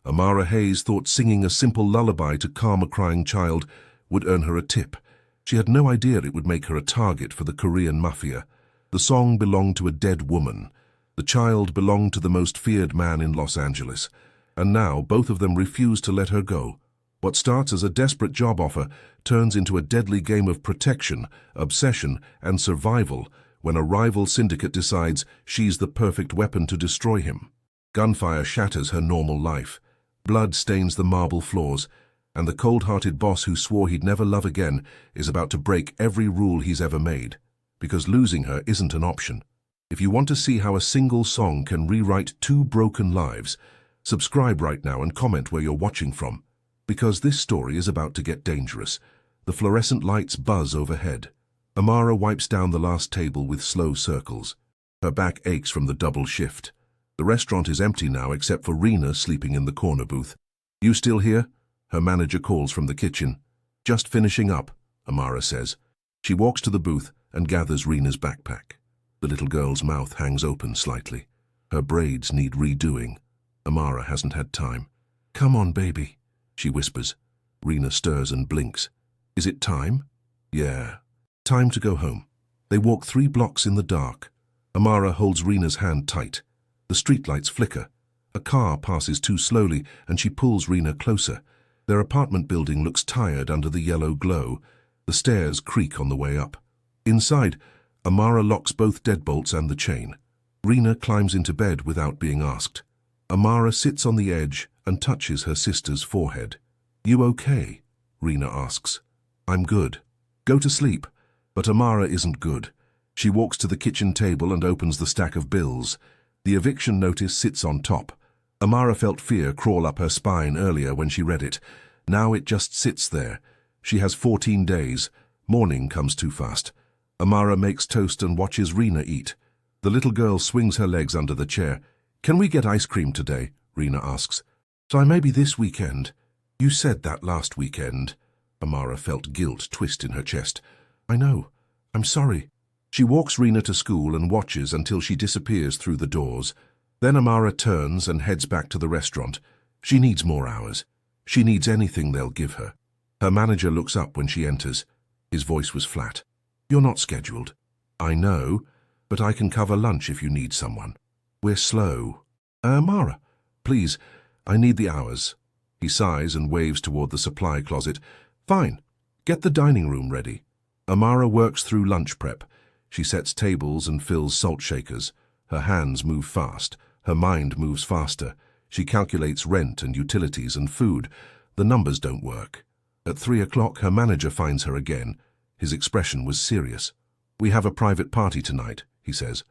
Amara Hayes thought singing a simple lullaby to calm a crying child would earn her a tip. She had no idea it would make her a target for the Korean Mafia. The song belonged to a dead woman. The child belonged to the most feared man in Los Angeles. And now both of them refused to let her go. What starts as a desperate job offer turns into a deadly game of protection, obsession, and survival when a rival syndicate decides she's the perfect weapon to destroy him. Gunfire shatters her normal life. Blood stains the marble floors, and the cold-hearted boss who swore he'd never love again is about to break every rule he's ever made, because losing her isn't an option. If you want to see how a single song can rewrite two broken lives, subscribe right now and comment where you're watching from, because this story is about to get dangerous. The fluorescent lights buzz overhead. Amara wipes down the last table with slow circles. Her back aches from the double shift. The restaurant is empty now except for Rena sleeping in the corner booth. "You still here?" Her manager calls from the kitchen. "Just finishing up," Amara says. She walks to the booth and gathers Rena's backpack. The little girl's mouth hangs open slightly. Her braids need redoing. Amara hasn't had time. "Come on, baby," she whispers. Rena stirs and blinks. "Is it time?" "Yeah. Time to go home." They walk 3 blocks in the dark. Amara holds Rena's hand tight. The streetlights flicker. A car passes too slowly and she pulls Rena closer. Their apartment building looks tired under the yellow glow. The stairs creak on the way up. Inside, Amara locks both deadbolts and the chain. Rena climbs into bed without being asked. Amara sits on the edge and touches her sister's forehead. "You okay?" Rena asks. "I'm good." "Go to sleep." But Amara isn't good. She walks to the kitchen table and opens the stack of bills. The eviction notice sits on top. Amara felt fear crawl up her spine earlier when she read it. Now it just sits there. She has 14 days. Morning comes too fast. Amara makes toast and watches Rena eat. The little girl swings her legs under the chair. "Can we get ice cream today?" Rena asks. "So maybe this weekend." "You said that last weekend." Amara felt guilt twist in her chest. "I know. I'm sorry." She walks Rena to school and watches until she disappears through the doors. Then Amara turns and heads back to the restaurant. She needs more hours. She needs anything they'll give her. Her manager looks up when she enters. His voice was flat. "You're not scheduled." "I know, but I can cover lunch if you need someone." "We're slow." Amara, please, I need the hours." He sighs and waves toward the supply closet. "Fine. Get the dining room ready." Amara works through lunch prep. She sets tables and fills salt shakers. Her hands move fast. Her mind moves faster. She calculates rent and utilities and food. The numbers don't work. At 3 o'clock, her manager finds her again. His expression was serious. "We have a private party tonight," he says.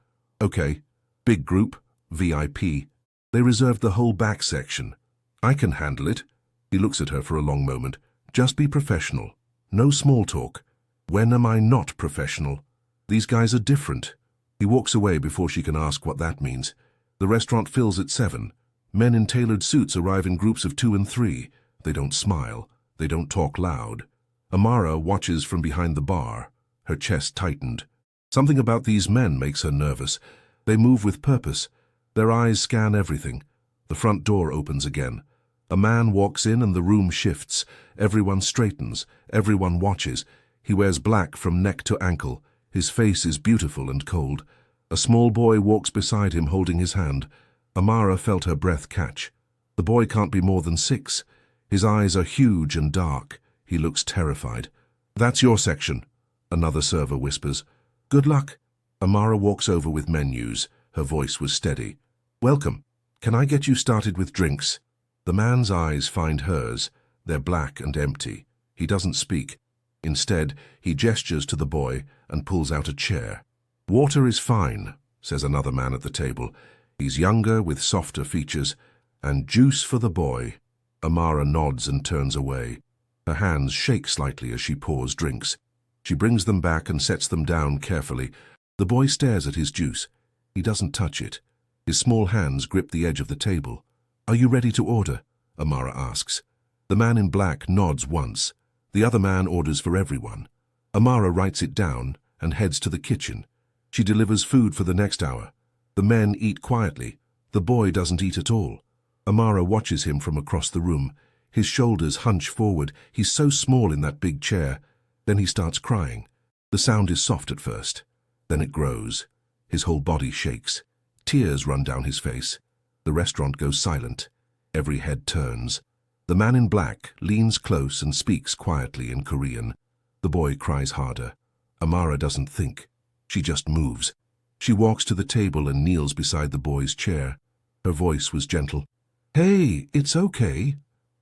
"Okay. Big group, VIP. They reserved the whole back section." "I can handle it." He looks at her for a long moment. "Just be professional. No small talk." "When am I not professional?" "These guys are different." He walks away before she can ask what that means. The restaurant fills at 7. Men in tailored suits arrive in groups of 2 and 3. They don't smile. They don't talk loud. Amara watches from behind the bar, her chest tightened. Something about these men makes her nervous. They move with purpose. Their eyes scan everything. The front door opens again. A man walks in and the room shifts. Everyone straightens. Everyone watches. He wears black from neck to ankle. His face is beautiful and cold. A small boy walks beside him holding his hand. Amara felt her breath catch. The boy can't be more than 6. His eyes are huge and dark. He looks terrified. "That's your section," another server whispers. "Good luck." Amara walks over with menus. Her voice was steady. "Welcome. Can I get you started with drinks?" The man's eyes find hers. They're black and empty. He doesn't speak. Instead, he gestures to the boy and pulls out a chair. "Water is fine," says another man at the table. He's younger with softer features. "And juice for the boy." Amara nods and turns away. Her hands shake slightly as she pours drinks. She brings them back and sets them down carefully. The boy stares at his juice. He doesn't touch it. His small hands grip the edge of the table. "Are you ready to order?" Amara asks. The man in black nods once. The other man orders for everyone. Amara writes it down and heads to the kitchen. She delivers food for the next hour. The men eat quietly. The boy doesn't eat at all. Amara watches him from across the room. His shoulders hunch forward. He's so small in that big chair. Then he starts crying. The sound is soft at first. Then it grows. His whole body shakes. Tears run down his face. The restaurant goes silent. Every head turns. The man in black leans close and speaks quietly in Korean. The boy cries harder. Amara doesn't think. She just moves. She walks to the table and kneels beside the boy's chair. Her voice was gentle. "Hey, it's okay."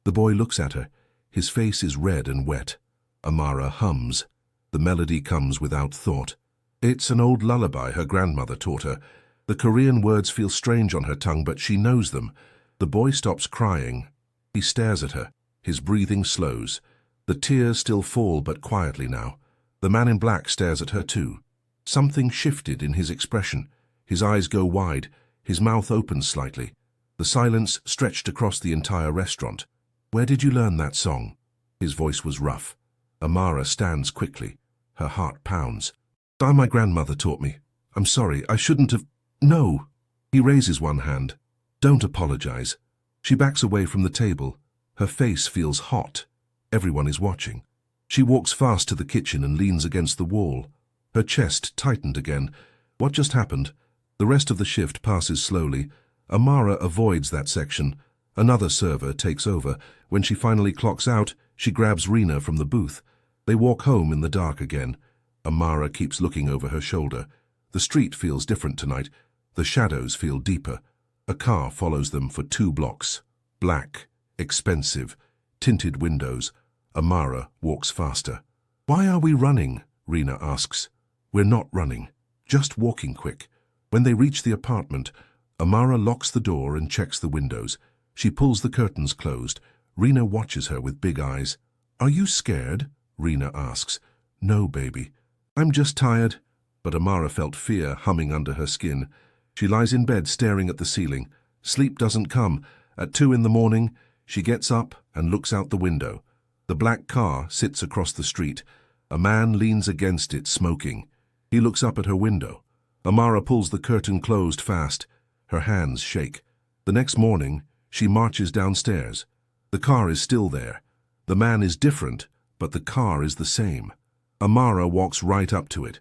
The boy looks at her. His face is red and wet. Amara hums. The melody comes without thought. It's an old lullaby her grandmother taught her. The Korean words feel strange on her tongue, but she knows them. The boy stops crying. He stares at her. His breathing slows. The tears still fall, but quietly now. The man in black stares at her too. Something shifted in his expression. His eyes go wide. His mouth opens slightly. The silence stretched across the entire restaurant. "Where did you learn that song?" His voice was rough. Amara stands quickly. Her heart pounds. "My grandmother taught me. I'm sorry, I shouldn't have—" "No." He raises one hand. "Don't apologize." She backs away from the table. Her face feels hot. Everyone is watching. She walks fast to the kitchen and leans against the wall. Her chest tightened again. What just happened? The rest of the shift passes slowly. Amara avoids that section. Another server takes over. When she finally clocks out, she grabs Rena from the booth. They walk home in the dark again. Amara keeps looking over her shoulder. The street feels different tonight. The shadows feel deeper. A car follows them for 2 blocks. Black, expensive, tinted windows. Amara walks faster. "Why are we running?" Rena asks. "We're not running, just walking quick." When they reach the apartment, Amara locks the door and checks the windows. She pulls the curtains closed. Rena watches her with big eyes. "Are you scared?" Rena asks. "No, baby. I'm just tired." But Amara felt fear humming under her skin. She lies in bed staring at the ceiling. Sleep doesn't come. At 2 in the morning, she gets up and looks out the window. The black car sits across the street. A man leans against it, smoking. He looks up at her window. Amara pulls the curtain closed fast. Her hands shake. The next morning, she marches downstairs. The car is still there. The man is different, but the car is the same. Amara walks right up to it.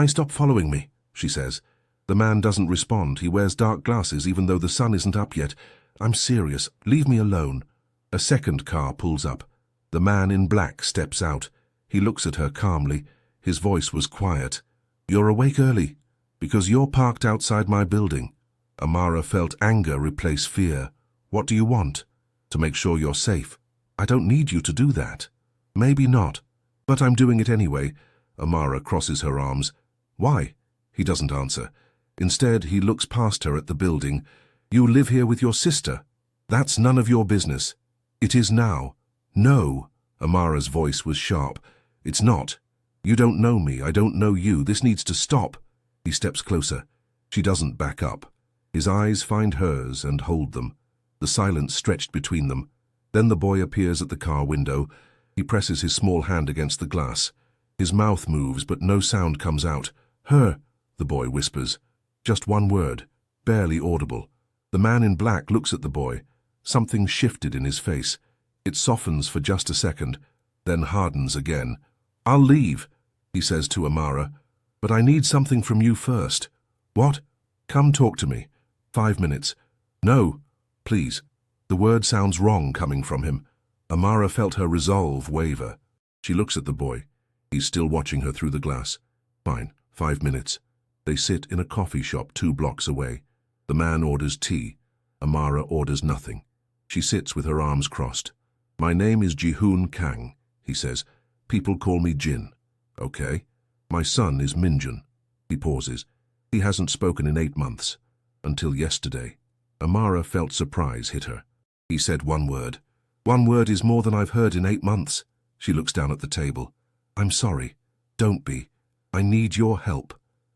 Stop following me," she says. The man doesn't respond. He wears dark glasses even though the sun isn't up yet. "I'm serious. Leave me alone." A second car pulls up. The man in black steps out. He looks at her calmly. His voice was quiet. "You're awake early, because you're parked outside my building." Amara felt anger replace fear. "What do you want?" "To make sure you're safe." "I don't need you to do that." "Maybe not, but I'm doing it anyway." Amara crosses her arms. "Why?" He doesn't answer. Instead, he looks past her at the building. "You live here with your sister. That's none of your business." "It is now." "No." Amara's voice was sharp. "It's not. You don't know me. I don't know you. This needs to stop." He steps closer. She doesn't back up. His eyes find hers and hold them. The silence stretched between them. Then the boy appears at the car window. He presses his small hand against the glass. His mouth moves, but no sound comes out. "Her," the boy whispers. Just one word, barely audible. The man in black looks at the boy. Something shifted in his face. It softens for just a second, then hardens again. "I'll leave," he says to Amara, "but I need something from you first." "What?" "Come talk to me. 5 minutes." "No, please." The word sounds wrong coming from him. Amara felt her resolve waver. She looks at the boy. He's still watching her through the glass. "Fine, 5 minutes." They sit in a coffee shop 2 blocks away. The man orders tea. Amara orders nothing. She sits with her arms crossed. "My name is Ji-hoon Kang," he says. "People call me Jin." "Okay." "My son is Minjun." He pauses. He hasn't spoken in 8 months. Until yesterday. Amara felt surprise hit her. He said one word. "One word is more than I've heard in 8 months." She looks down at the table. "I'm sorry. Don't be. I need your help.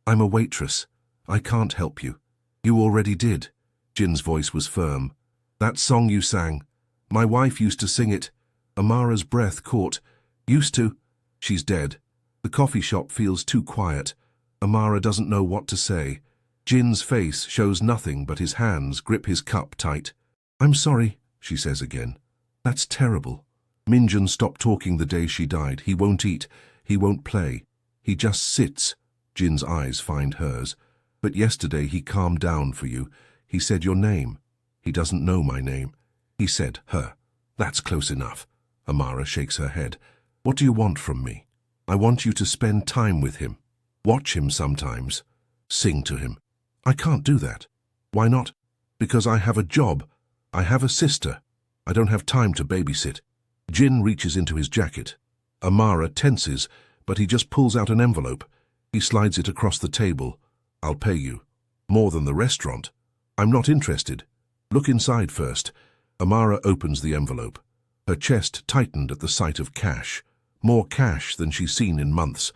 I'm a waitress. I can't help you." "You already did." Jin's voice was firm. "That song you sang. My wife used to sing it." Amara's breath caught. "Used to?" "She's dead." The coffee shop feels too quiet. Amara doesn't know what to say. Jin's face shows nothing but his hands grip his cup tight. I'm sorry, she says again. That's terrible. Minjun stopped talking the day she died. He won't eat. He won't play. He just sits. Jin's eyes find hers. But yesterday he calmed down for you. He said your name. He doesn't know my name. He said her. That's close enough. Amara shakes her head. What do you want from me? I want you to spend time with him. Watch him sometimes. Sing to him. I can't do that. Why not? Because I have a job. I have a sister. I don't have time to babysit. Jin reaches into his jacket. Amara tenses, but he just pulls out an envelope. He slides it across the table. I'll pay you. More than the restaurant. I'm not interested. Look inside first. Amara opens the envelope. Her chest tightened at the sight of cash. More cash than she's seen in months.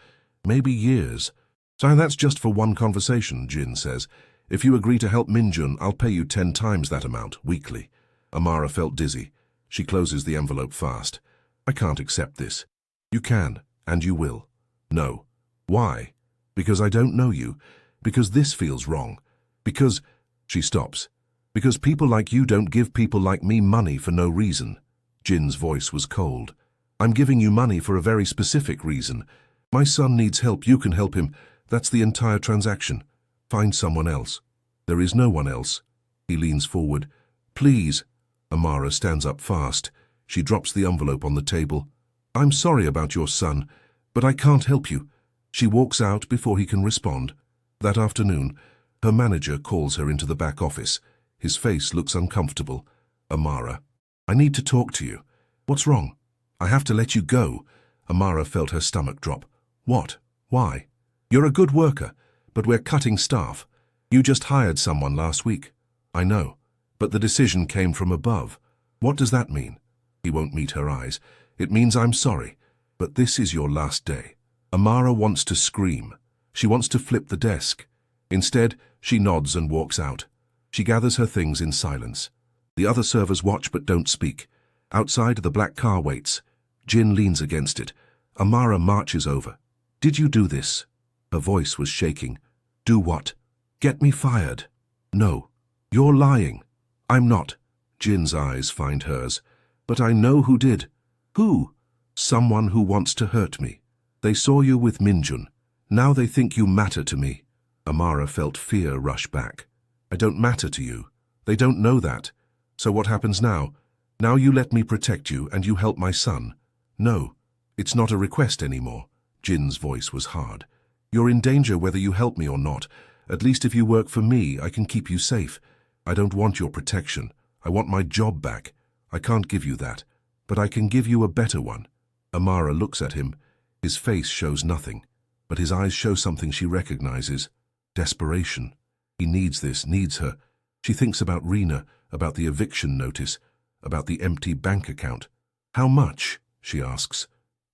Maybe years. So that's just for one conversation, Jin says. If you agree to help Minjun, I'll pay you 10 times that amount, weekly. Amara felt dizzy. She closes the envelope fast. I can't accept this. You can, and you will. No. Why? Because I don't know you. Because this feels wrong. Because... She stops. Because people like you don't give people like me money for no reason. Jin's voice was cold. I'm giving you money for a very specific reason. My son needs help. You can help him. That's the entire transaction. Find someone else. There is no one else. He leans forward. Please. Amara stands up fast. She drops the envelope on the table. I'm sorry about your son, but I can't help you. She walks out before he can respond. That afternoon, her manager calls her into the back office. His face looks uncomfortable. Amara, I need to talk to you. What's wrong? I have to let you go. Amara felt her stomach drop. What? Why? You're a good worker, but we're cutting staff. You just hired someone last week. I know, but the decision came from above. What does that mean? He won't meet her eyes. It means I'm sorry, but this is your last day. Amara wants to scream. She wants to flip the desk. Instead, she nods and walks out. She gathers her things in silence. The other servers watch but don't speak. Outside, the black car waits. Jin leans against it. Amara marches over. Did you do this? Her voice was shaking. Do what? Get me fired. No. You're lying. I'm not. Jin's eyes find hers. But I know who did. Who? Someone who wants to hurt me. They saw you with Minjun. Now they think you matter to me. Amara felt fear rush back. I don't matter to you. They don't know that. So what happens now? Now you let me protect you and you help my son. No, it's not a request anymore. Jin's voice was hard. You're in danger whether you help me or not. At least if you work for me, I can keep you safe. I don't want your protection. I want my job back. I can't give you that, but I can give you a better one. Amara looks at him. His face shows nothing, but his eyes show something she recognizes. Desperation. He needs this, needs her. She thinks about Rena, about the eviction notice, about the empty bank account. How much? She asks.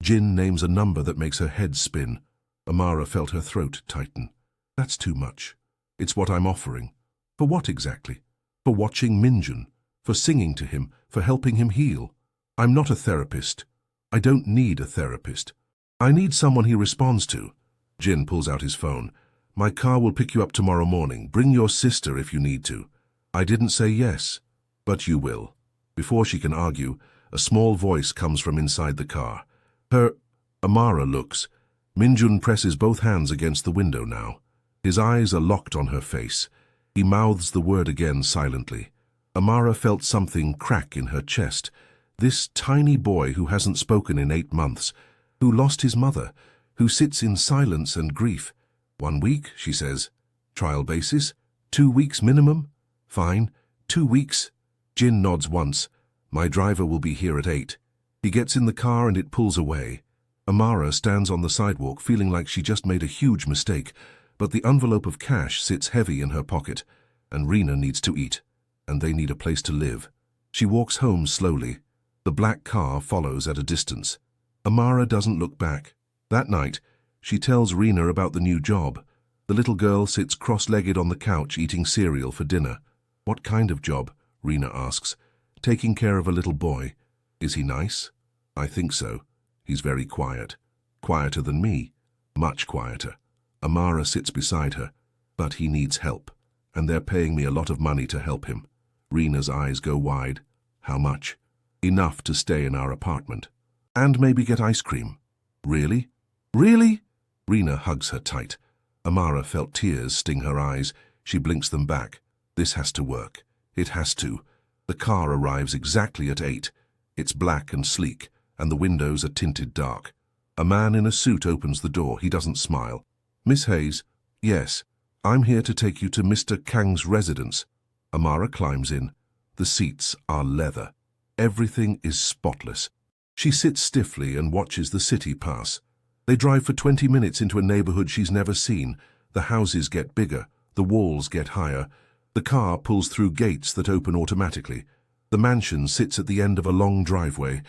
Jin names a number that makes her head spin. Amara felt her throat tighten. That's too much. It's what I'm offering. For what exactly? For watching Minjun, for singing to him, for helping him heal. I'm not a therapist. I don't need a therapist. I need someone he responds to. Jin pulls out his phone. My car will pick you up tomorrow morning. Bring your sister if you need to. I didn't say yes, but you will. Before she can argue, a small voice comes from inside the car. Amara looks. Minjun presses both hands against the window now. His eyes are locked on her face. He mouths the word again silently. Amara felt something crack in her chest. This tiny boy who hasn't spoken in 8 months, who lost his mother, who sits in silence and grief. 1 week, she says. Trial basis? 2 weeks minimum? Fine. 2 weeks. Jin nods once. My driver will be here at 8. He gets in the car and it pulls away. Amara stands on the sidewalk feeling like she just made a huge mistake, but the envelope of cash sits heavy in her pocket, and Rena needs to eat, and they need a place to live. She walks home slowly. The black car follows at a distance. Amara doesn't look back. That night, she tells Rena about the new job. The little girl sits cross-legged on the couch eating cereal for dinner. What kind of job? Rena asks. Taking care of a little boy. Is he nice? I think so. He's very quiet. Quieter than me. Much quieter. Amara sits beside her. But he needs help, and they're paying me a lot of money to help him. Rena's eyes go wide. How much? Enough to stay in our apartment. And maybe get ice cream. Really? Really? Rena hugs her tight. Amara felt tears sting her eyes. She blinks them back. This has to work. It has to. The car arrives exactly at 8. It's black and sleek, and the windows are tinted dark. A man in a suit opens the door. He doesn't smile. Miss Hayes? Yes. I'm here to take you to Mr. Kang's residence. Amara climbs in. The seats are leather. Everything is spotless. She sits stiffly and watches the city pass. They drive for 20 minutes into a neighborhood she's never seen. The houses get bigger. The walls get higher. The car pulls through gates that open automatically. The mansion sits at the end of a long driveway.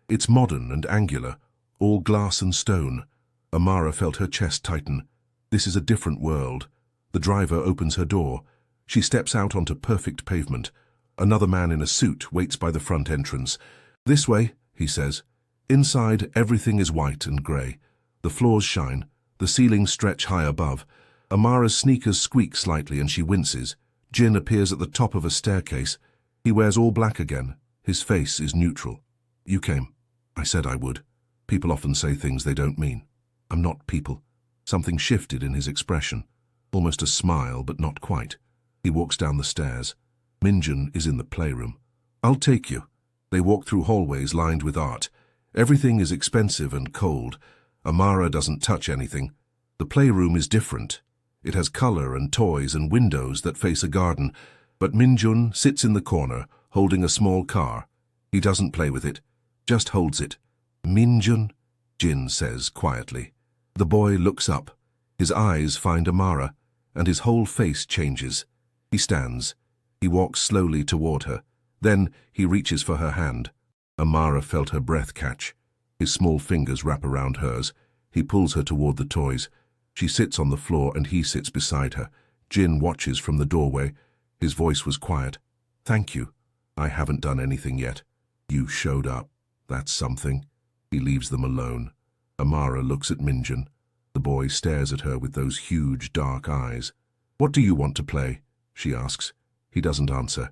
It's modern and angular, all glass and stone. Amara felt her chest tighten. This is a different world. The driver opens her door. She steps out onto perfect pavement. Another man in a suit waits by the front entrance. This way, he says. Inside, everything is white and grey. The floors shine. The ceilings stretch high above. Amara's sneakers squeak slightly and she winces. Jin appears at the top of a staircase. He wears all black again. His face is neutral. You came. I said I would. People often say things they don't mean. I'm not people. Something shifted in his expression. Almost a smile, but not quite. He walks down the stairs. Minjun is in the playroom. I'll take you. They walk through hallways lined with art. Everything is expensive and cold. Amara doesn't touch anything. The playroom is different. It has color and toys and windows that face a garden, but Minjun sits in the corner, holding a small car. He doesn't play with it, just holds it. Minjun, Jin says quietly. The boy looks up. His eyes find Amara, and his whole face changes. He stands. He walks slowly toward her. Then he reaches for her hand. Amara felt her breath catch. His small fingers wrap around hers. He pulls her toward the toys. She sits on the floor and he sits beside her. Jin watches from the doorway. His voice was quiet. Thank you. I haven't done anything yet. You showed up. That's something. He leaves them alone. Amara looks at Minjun. The boy stares at her with those huge dark eyes. What do you want to play? She asks. He doesn't answer,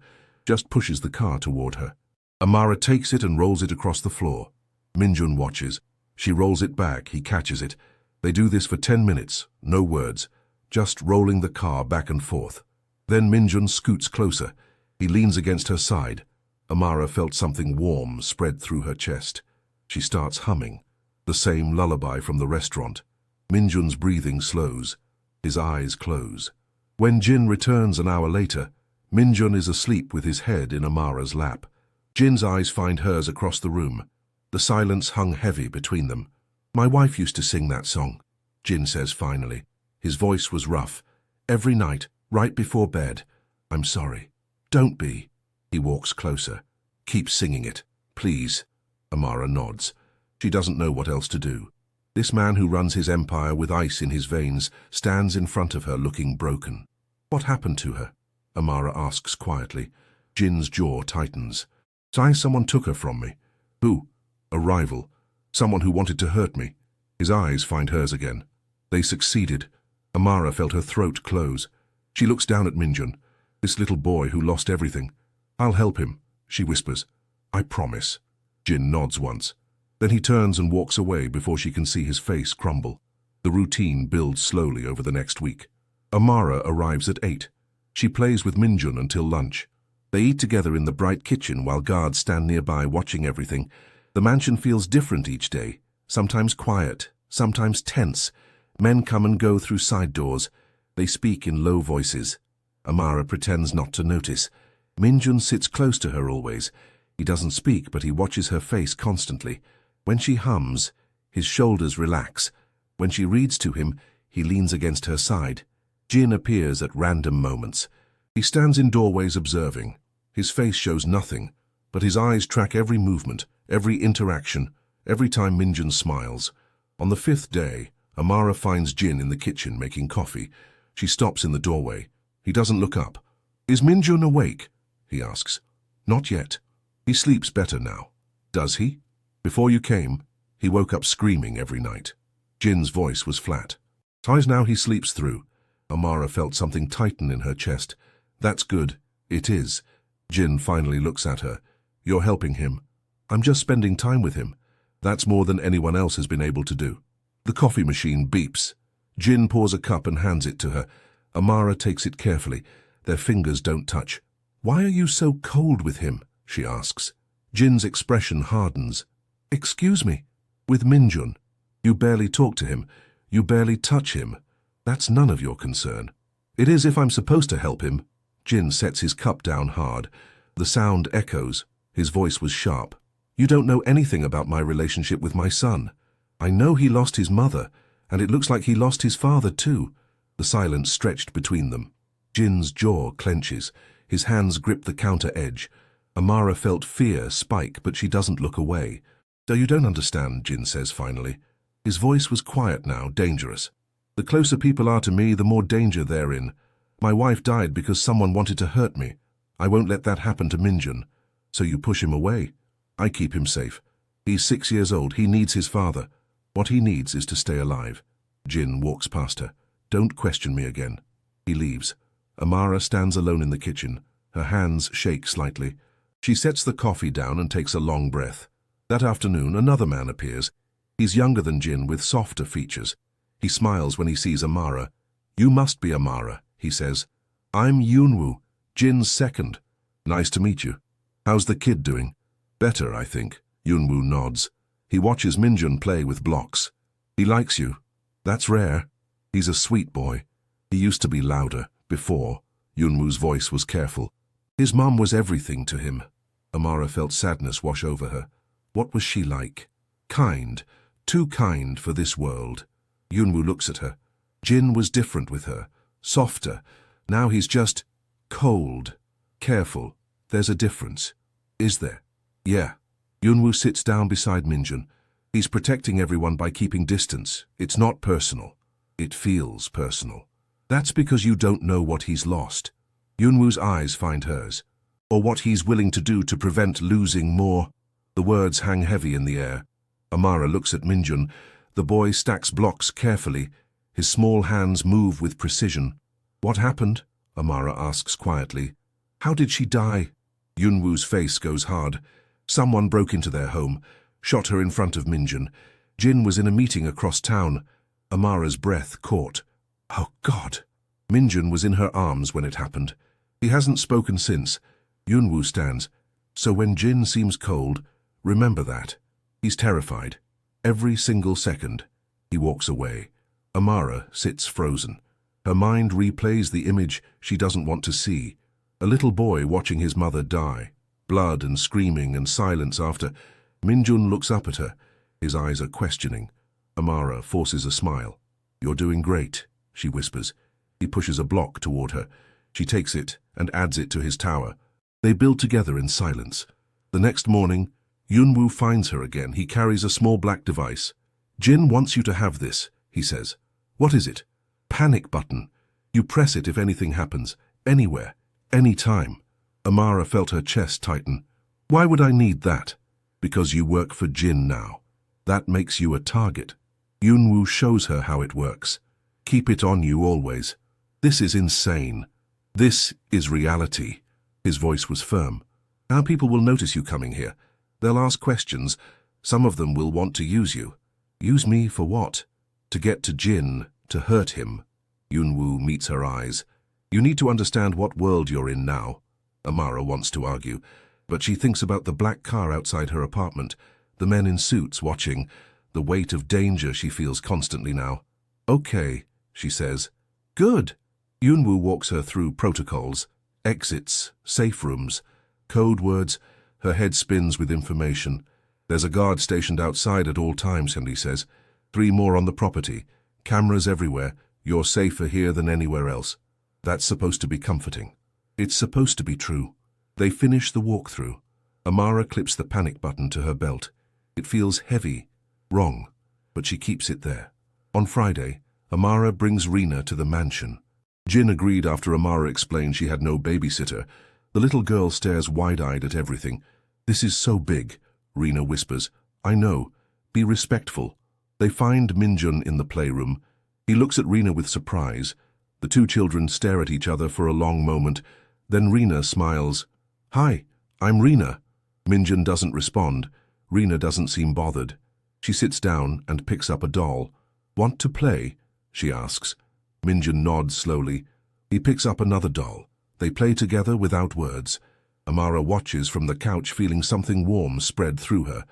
just pushes the car toward her. Amara takes it and rolls it across the floor. Minjun watches. She rolls it back. He catches it. They do this for 10 minutes, no words, just rolling the car back and forth. Then Minjun scoots closer. He leans against her side. Amara felt something warm spread through her chest. She starts humming, the same lullaby from the restaurant. Minjun's breathing slows. His eyes close. When Jin returns an hour later, Minjun is asleep with his head in Amara's lap. Jin's eyes find hers across the room. The silence hung heavy between them. My wife used to sing that song, Jin says finally. His voice was rough. Every night, right before bed. I'm sorry. Don't be. He walks closer. Keep singing it, please. Amara nods. She doesn't know what else to do. This man who runs his empire with ice in his veins stands in front of her looking broken. What happened to her? Amara asks quietly. Jin's jaw tightens. Someone took her from me. Who? A rival. Someone who wanted to hurt me. His eyes find hers again. They succeeded. Amara felt her throat close. She looks down at Minjun, this little boy who lost everything. I'll help him, she whispers. I promise. Jin nods once. Then he turns and walks away before she can see his face crumble. The routine builds slowly over the next week. Amara arrives at 8. She plays with Minjun until lunch. They eat together in the bright kitchen while guards stand nearby watching everything. The mansion feels different each day, sometimes quiet, sometimes tense. Men come and go through side doors. They speak in low voices. Amara pretends not to notice. Minjun sits close to her always. He doesn't speak, but he watches her face constantly. When she hums, his shoulders relax. When she reads to him, he leans against her side. Jin appears at random moments. He stands in doorways observing. His face shows nothing, but his eyes track every movement, every interaction, every time Minjun smiles. On the 5th day, Amara finds Jin in the kitchen making coffee. She stops in the doorway. He doesn't look up. Is Minjun awake? He asks. Not yet. He sleeps better now. Does he? Before you came, he woke up screaming every night. Jin's voice was flat. Ties now he sleeps through. Amara felt something tighten in her chest. That's good. It is. Jin finally looks at her. You're helping him. I'm just spending time with him. That's more than anyone else has been able to do. The coffee machine beeps. Jin pours a cup and hands it to her. Amara takes it carefully. Their fingers don't touch. Why are you so cold with him? She asks. Jin's expression hardens. Excuse me? With Minjun? You barely talk to him. You barely touch him. That's none of your concern. It is if I'm supposed to help him. Jin sets his cup down hard. The sound echoes. His voice was sharp. You don't know anything about my relationship with my son. I know he lost his mother, and it looks like he lost his father too. The silence stretched between them. Jin's jaw clenches. His hands grip the counter edge. Amara felt fear spike, but she doesn't look away. So you don't understand, Jin says finally. His voice was quiet now, dangerous. The closer people are to me, the more danger they're in. My wife died because someone wanted to hurt me. I won't let that happen to Minjun. So you push him away. I keep him safe. He's 6 years old. He needs his father. What he needs is to stay alive. Jin walks past her. Don't question me again. He leaves. Amara stands alone in the kitchen. Her hands shake slightly. She sets the coffee down and takes a long breath. That afternoon, another man appears. He's younger than Jin with softer features. He smiles when he sees Amara. You must be Amara, he says. I'm Yunwoo, Jin's second. Nice to meet you. How's the kid doing? Better, I think. Yunwoo nods. He watches Minjun play with blocks. He likes you. That's rare. He's a sweet boy. He used to be louder, before. Yunwoo's voice was careful. His mum was everything to him. Amara felt sadness wash over her. What was she like? Kind. Too kind for this world. Yunwoo looks at her. Jin was different with her. Softer. Now he's just cold. Careful. There's a difference. Is there? Yeah. Yunwoo sits down beside Minjun. He's protecting everyone by keeping distance. It's not personal. It feels personal. That's because you don't know what he's lost. Yunwoo's eyes find hers. Or what he's willing to do to prevent losing more. The words hang heavy in the air. Amara looks at Minjun. The boy stacks blocks carefully. His small hands move with precision. What happened? Amara asks quietly. How did she die? Yunwoo's face goes hard. Someone broke into their home, shot her in front of Minjun. Jin was in a meeting across town. Amara's breath caught. Oh, God. Minjun was in her arms when it happened. He hasn't spoken since. Yunwoo stands. So when Jin seems cold, remember that. He's terrified. Every single second. He walks away. Amara sits frozen. Her mind replays the image she doesn't want to see. A little boy watching his mother die. Blood and screaming and silence after. Minjun looks up at her. His eyes are questioning. Amara forces a smile. You're doing great, she whispers. He pushes a block toward her. She takes it and adds it to his tower. They build together in silence. The next morning, Yunwoo finds her again. He carries a small black device. Jin wants you to have this, he says. What is it? Panic button. You press it if anything happens. Anywhere. Anytime. Amara felt her chest tighten. Why would I need that? Because you work for Jin now. That makes you a target. Yunwoo shows her how it works. Keep it on you always. This is insane. This is reality. His voice was firm. Now people will notice you coming here. They'll ask questions. Some of them will want to use you. Use me for what? To get to Jin, to hurt him. Yunwoo meets her eyes. You need to understand what world you're in now. Amara wants to argue, but she thinks about the black car outside her apartment, the men in suits watching, the weight of danger she feels constantly now. Okay, she says. Good. Yunwoo walks her through protocols, exits, safe rooms, code words. Her head spins with information. There's a guard stationed outside at all times, Henry says. 3 more on the property. Cameras everywhere. You're safer here than anywhere else. That's supposed to be comforting. It's supposed to be true. They finish the walkthrough. Amara clips the panic button to her belt. It feels heavy, wrong, but she keeps it there. On Friday, Amara brings Rena to the mansion. Jin agreed after Amara explained she had no babysitter. The little girl stares wide-eyed at everything. This is so big, Rena whispers. I know. Be respectful. They find Minjun in the playroom. He looks at Rena with surprise. The 2 children stare at each other for a long moment. Then Rena smiles. Hi, I'm Rena. Minjun doesn't respond. Rena doesn't seem bothered. She sits down and picks up a doll. Want to play? She asks. Minjun nods slowly. He picks up another doll. They play together without words. Amara watches from the couch, feeling something warm spread through her.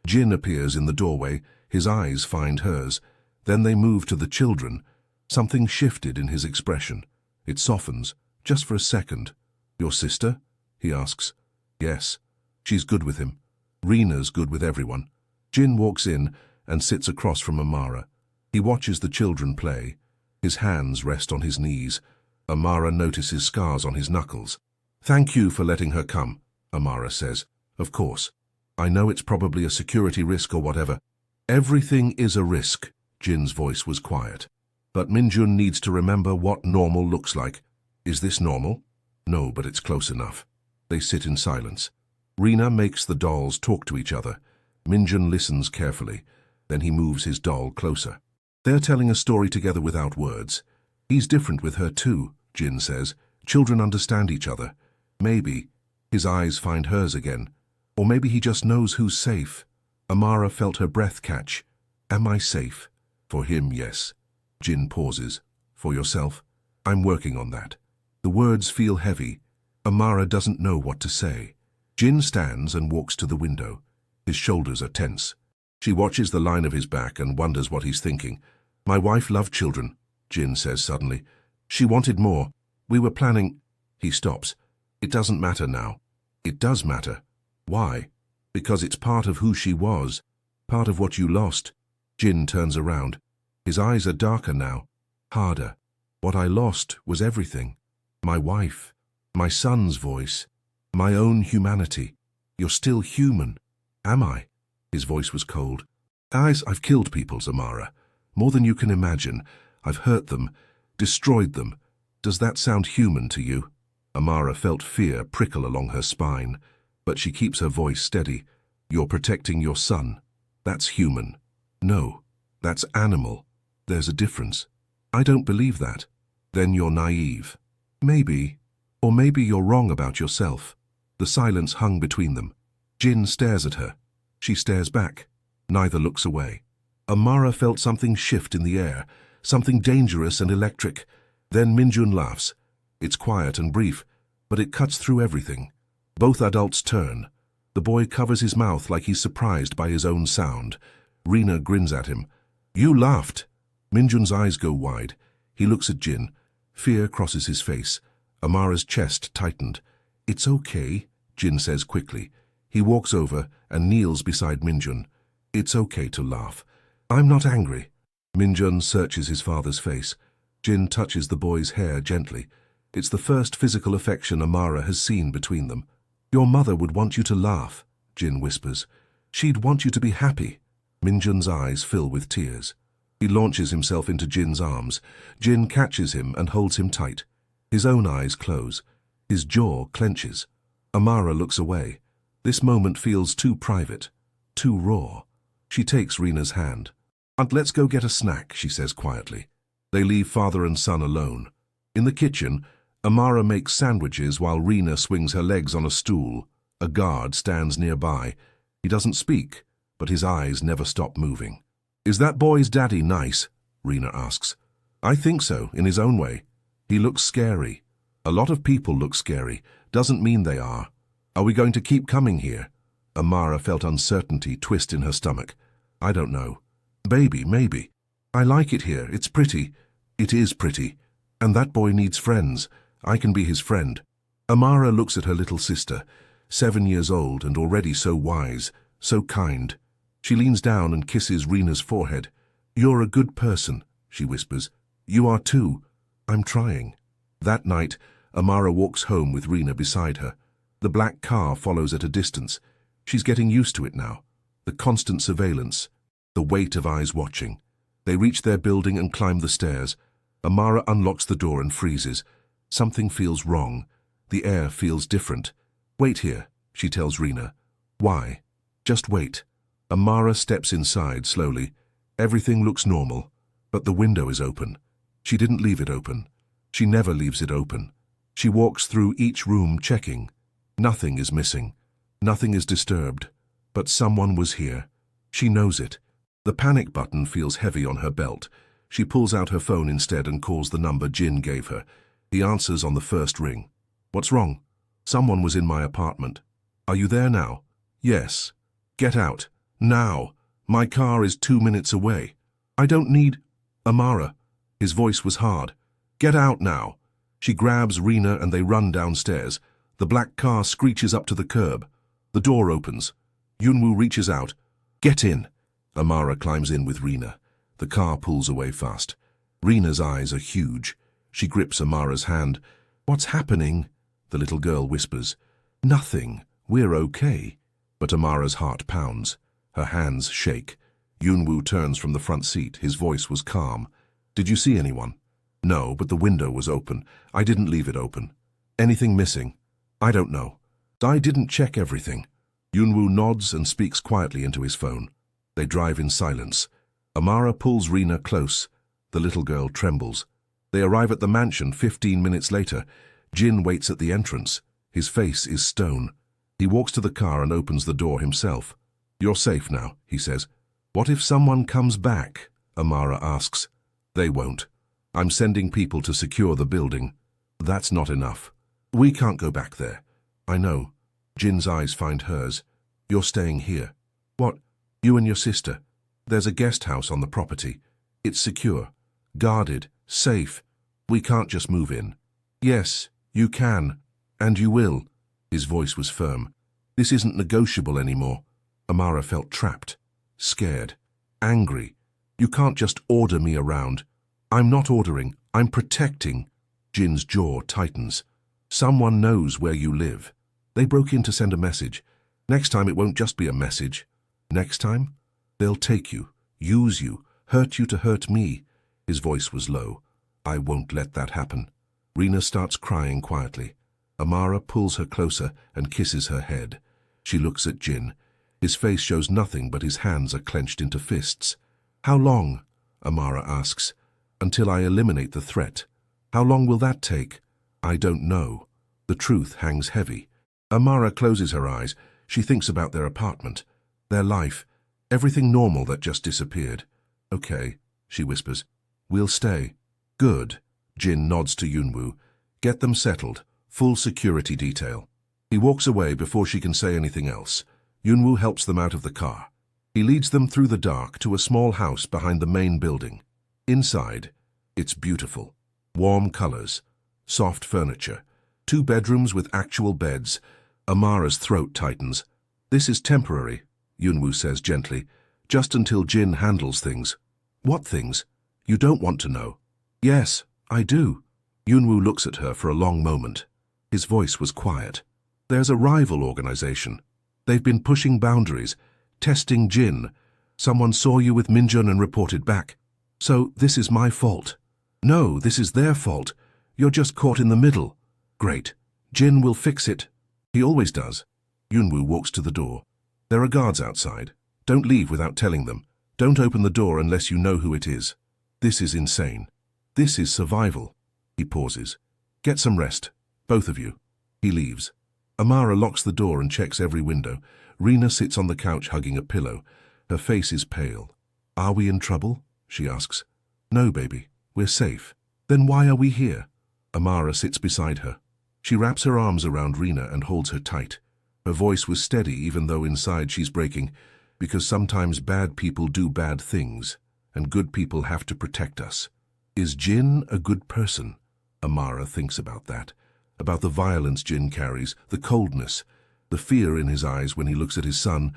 Jin appears in the doorway. His eyes find hers. Then they move to the children. Something shifted in his expression. It softens, just for a second. Your sister? He asks. Yes. She's good with him. Rena's good with everyone. Jin walks in and sits across from Amara. He watches the children play. His hands rest on his knees. Amara notices scars on his knuckles. Thank you for letting her come, Amara says. Of course. I know it's probably a security risk or whatever. Everything is a risk. Jin's voice was quiet. But Minjun needs to remember what normal looks like. Is this normal? No, but it's close enough. They sit in silence. Rena makes the dolls talk to each other. Minjun listens carefully. Then he moves his doll closer. They're telling a story together without words. He's different with her too, Jin says. Children understand each other. Maybe his eyes find hers again. Or maybe he just knows who's safe. Amara felt her breath catch. Am I safe? For him, yes. Jin pauses. For yourself? I'm working on that. The words feel heavy. Amara doesn't know what to say. Jin stands and walks to the window. His shoulders are tense. She watches the line of his back and wonders what he's thinking. My wife loved children, Jin says suddenly. She wanted more. We were planning. He stops. It doesn't matter now. It does matter. Why? Because it's part of who she was. Part of what you lost. Jin turns around. His eyes are darker now. Harder. What I lost was everything. My wife. My son's voice. My own humanity. You're still human. Am I? His voice was cold. I've killed people, Amara. More than you can imagine. I've hurt them. Destroyed them. Does that sound human to you? Amara felt fear prickle along her spine, but she keeps her voice steady. You're protecting your son. That's human. No, that's animal. There's a difference. I don't believe that. Then you're naive. Maybe. Or maybe you're wrong about yourself. The silence hung between them. Jin stares at her. She stares back. Neither looks away. Amara felt something shift in the air, something dangerous and electric. Then Minjun laughs. It's quiet and brief, but it cuts through everything. Both adults turn. The boy covers his mouth like he's surprised by his own sound. Rena grins at him. You laughed. Minjun's eyes go wide. He looks at Jin. Fear crosses his face. Amara's chest tightened. It's okay, Jin says quickly. He walks over and kneels beside Minjun. It's okay to laugh. I'm not angry. Minjun searches his father's face. Jin touches the boy's hair gently. It's the first physical affection Amara has seen between them. Your mother would want you to laugh, Jin whispers. She'd want you to be happy. Minjun's eyes fill with tears. He launches himself into Jin's arms. Jin catches him and holds him tight. His own eyes close. His jaw clenches. Amara looks away. This moment feels too private, too raw. She takes Rena's hand. Aunt, let's go get a snack, she says quietly. They leave father and son alone. In the kitchen, Amara makes sandwiches while Rena swings her legs on a stool. A guard stands nearby. He doesn't speak, but his eyes never stop moving. Is that boy's daddy nice? Rena asks. I think so, in his own way. He looks scary. A lot of people look scary. Doesn't mean they are. Are we going to keep coming here? Amara felt uncertainty twist in her stomach. I don't know. Baby, maybe. I like it here. It's pretty. It is pretty. And that boy needs friends. I can be his friend. Amara looks at her little sister, 7 years old and already so wise, so kind. She leans down and kisses Rena's forehead. You're a good person, she whispers. You are too. I'm trying. That night, Amara walks home with Rena beside her. The black car follows at a distance. She's getting used to it now. The constant surveillance. The weight of eyes watching. They reach their building and climb the stairs. Amara unlocks the door and freezes. Something feels wrong. The air feels different. Wait here, she tells Rena. Why? Just wait. Amara steps inside slowly. Everything looks normal, but the window is open. She didn't leave it open. She never leaves it open. She walks through each room checking. Nothing is missing. Nothing is disturbed. But someone was here. She knows it. The panic button feels heavy on her belt. She pulls out her phone instead and calls the number Jin gave her. He answers on the first ring. What's wrong? Someone was in my apartment. Are you there now? Yes. Get out. Now. My car is 2 minutes away. I don't need... Amara. His voice was hard. Get out now. She grabs Rena and they run downstairs. The black car screeches up to the curb. The door opens. Yunwoo reaches out. Get in. Amara climbs in with Rena. The car pulls away fast. Rena's eyes are huge. She grips Amara's hand. What's happening? The little girl whispers. Nothing. We're okay. But Amara's heart pounds. Her hands shake. Yunwoo turns from the front seat. His voice was calm. Did you see anyone? No, but the window was open. I didn't leave it open. Anything missing? I don't know. I didn't check everything. Yunwoo nods and speaks quietly into his phone. They drive in silence. Amara pulls Rena close. The little girl trembles. They arrive at the mansion 15 minutes later. Jin waits at the entrance. His face is stone. He walks to the car and opens the door himself. You're safe now, he says. What if someone comes back? Amara asks. They won't. I'm sending people to secure the building. That's not enough. We can't go back there. I know. Jin's eyes find hers. You're staying here. What? You and your sister. There's a guest house on the property. It's secure, guarded, safe. We can't just move in. Yes, you can, and you will. His voice was firm. This isn't negotiable anymore. Amara felt trapped, scared, angry. You can't just order me around. I'm not ordering, I'm protecting. Jin's jaw tightens. Someone knows where you live. They broke in to send a message. Next time it won't just be a message. Next time, they'll take you, use you, hurt you to hurt me. His voice was low. I won't let that happen. Rena starts crying quietly. Amara pulls her closer and kisses her head. She looks at Jin. His face shows nothing but his hands are clenched into fists. How long? Amara asks. Until I eliminate the threat. How long will that take? I don't know. The truth hangs heavy. Amara closes her eyes. She thinks about their apartment, their life, everything normal that just disappeared. Okay, she whispers. We'll stay. Good. Jin nods to Yunwoo. Get them settled. Full security detail. He walks away before she can say anything else. Yunwoo helps them out of the car. He leads them through the dark to a small house behind the main building. Inside, it's beautiful. Warm colors, soft furniture, 2 bedrooms with actual beds. Amara's throat tightens. This is temporary, Yunwoo says gently, just until Jin handles things. What things? You don't want to know. Yes, I do. Yunwoo looks at her for a long moment. His voice was quiet. There's a rival organization. They've been pushing boundaries, testing Jin. Someone saw you with Minjun and reported back. So this is my fault. No, this is their fault. You're just caught in the middle. Great. Jin will fix it. He always does. Yunwoo walks to the door. There are guards outside. Don't leave without telling them. Don't open the door unless you know who it is. This is insane. This is survival. He pauses. Get some rest, both of you. He leaves. Amara locks the door and checks every window. Rena sits on the couch hugging a pillow. Her face is pale. Are we in trouble? She asks. No, baby. We're safe. Then why are we here? Amara sits beside her. She wraps her arms around Rena and holds her tight. Her voice was steady even though inside she's breaking, because sometimes bad people do bad things, and good people have to protect us. Is Jin a good person? Amara thinks about that, about the violence Jin carries, the coldness, the fear in his eyes when he looks at his son.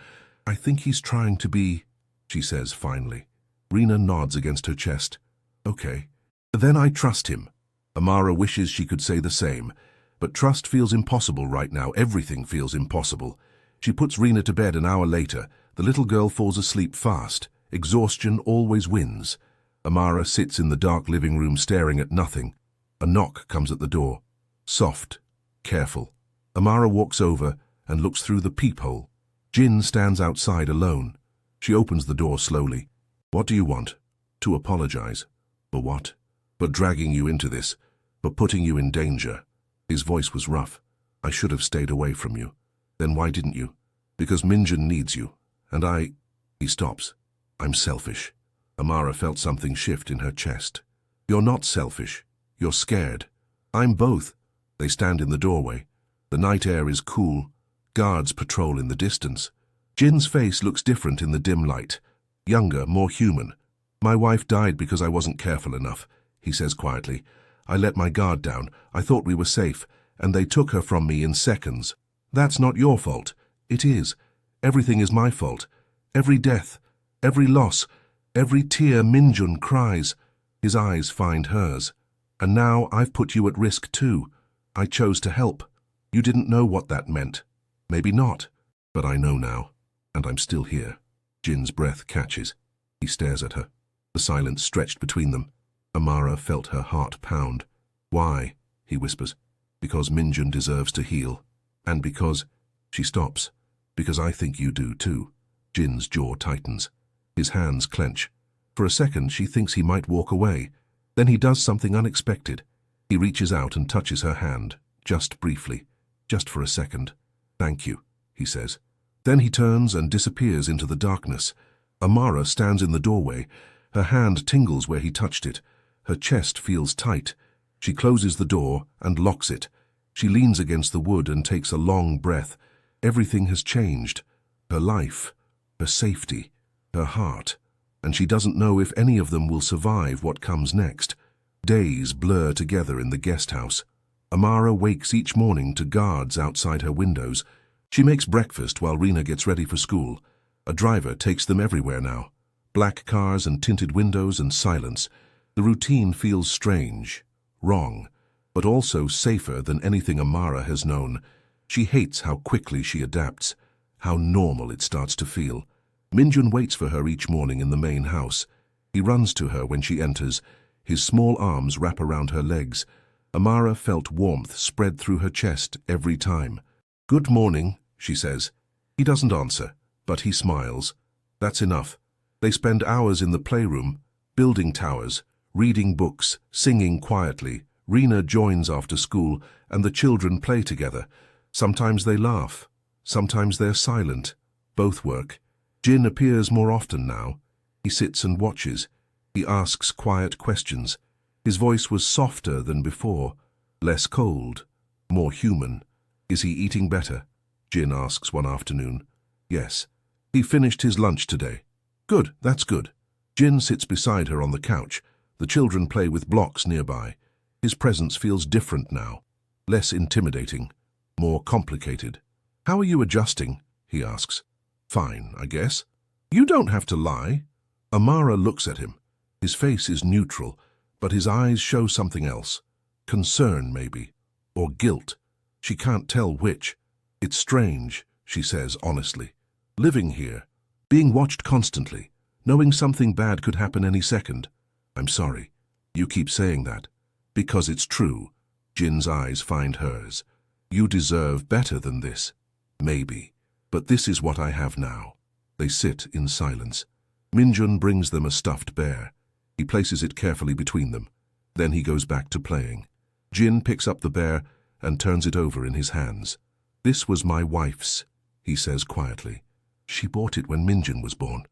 I think he's trying to be, she says finally. Rena nods against her chest. Okay. Then I trust him. Amara wishes she could say the same, but trust feels impossible right now. Everything feels impossible. She puts Rena to bed an hour later. The little girl falls asleep fast. Exhaustion always wins. Amara sits in the dark living room staring at nothing. A knock comes at the door. Soft, careful. Amara walks over and looks through the peephole. Jin stands outside alone. She opens the door slowly. What do you want? To apologize. For what? For dragging you into this. For putting you in danger. His voice was rough. I should have stayed away from you. Then why didn't you? Because Minjun needs you. And I... He stops. I'm selfish. Amara felt something shift in her chest. You're not selfish. You're scared. I'm both. They stand in the doorway. The night air is cool. Guards patrol in the distance. Jin's face looks different in the dim light. Younger, more human. My wife died because I wasn't careful enough, he says quietly. I let my guard down. I thought we were safe, and they took her from me in seconds. That's not your fault. It is. Everything is my fault. Every death, every loss, every tear Minjun cries. His eyes find hers. And now I've put you at risk too. I chose to help. You didn't know what that meant. Maybe not. But I know now. And I'm still here. Jin's breath catches. He stares at her. The silence stretched between them. Amara felt her heart pound. Why? He whispers. Because Minjun deserves to heal. And because... She stops. Because I think you do too. Jin's jaw tightens. His hands clench. For a second she thinks he might walk away. Then he does something unexpected. He reaches out and touches her hand. Just briefly. Just for a second. Thank you, he says. Then he turns and disappears into the darkness. Amara stands in the doorway. Her hand tingles where he touched it. Her chest feels tight. She closes the door and locks it. She leans against the wood and takes a long breath. Everything has changed. Her life, her safety, her heart. And she doesn't know if any of them will survive what comes next. Days blur together in the guest house. Amara wakes each morning to guards outside her windows. She makes breakfast while Rena gets ready for school. A driver takes them everywhere now. Black cars and tinted windows and silence. The routine feels strange, wrong, but also safer than anything Amara has known. She hates how quickly she adapts, how normal it starts to feel. Minjun waits for her each morning in the main house. He runs to her when she enters. His small arms wrap around her legs. Amara felt warmth spread through her chest every time. Good morning, she says. He doesn't answer, but he smiles. That's enough. They spend hours in the playroom, building towers, reading books, singing quietly. Rena joins after school, and the children play together. Sometimes they laugh. Sometimes they're silent. Both work. Jin appears more often now. He sits and watches. He asks quiet questions. His voice was softer than before, less cold, more human. Is he eating better? Jin asks one afternoon. Yes. He finished his lunch today. Good, that's good. Jin sits beside her on the couch. The children play with blocks nearby. His presence feels different now. Less intimidating. More complicated. How are you adjusting? He asks. Fine, I guess. You don't have to lie. Amara looks at him. His face is neutral, but his eyes show something else. Concern, maybe. Or guilt. She can't tell which. It's strange, she says honestly. Living here, being watched constantly, knowing something bad could happen any second. I'm sorry. You keep saying that. Because it's true. Jin's eyes find hers. You deserve better than this. Maybe. But this is what I have now. They sit in silence. Minjun brings them a stuffed bear. He places it carefully between them. Then he goes back to playing. Jin picks up the bear and turns it over in his hands. This was my wife's, he says quietly. She bought it when Minjun was born.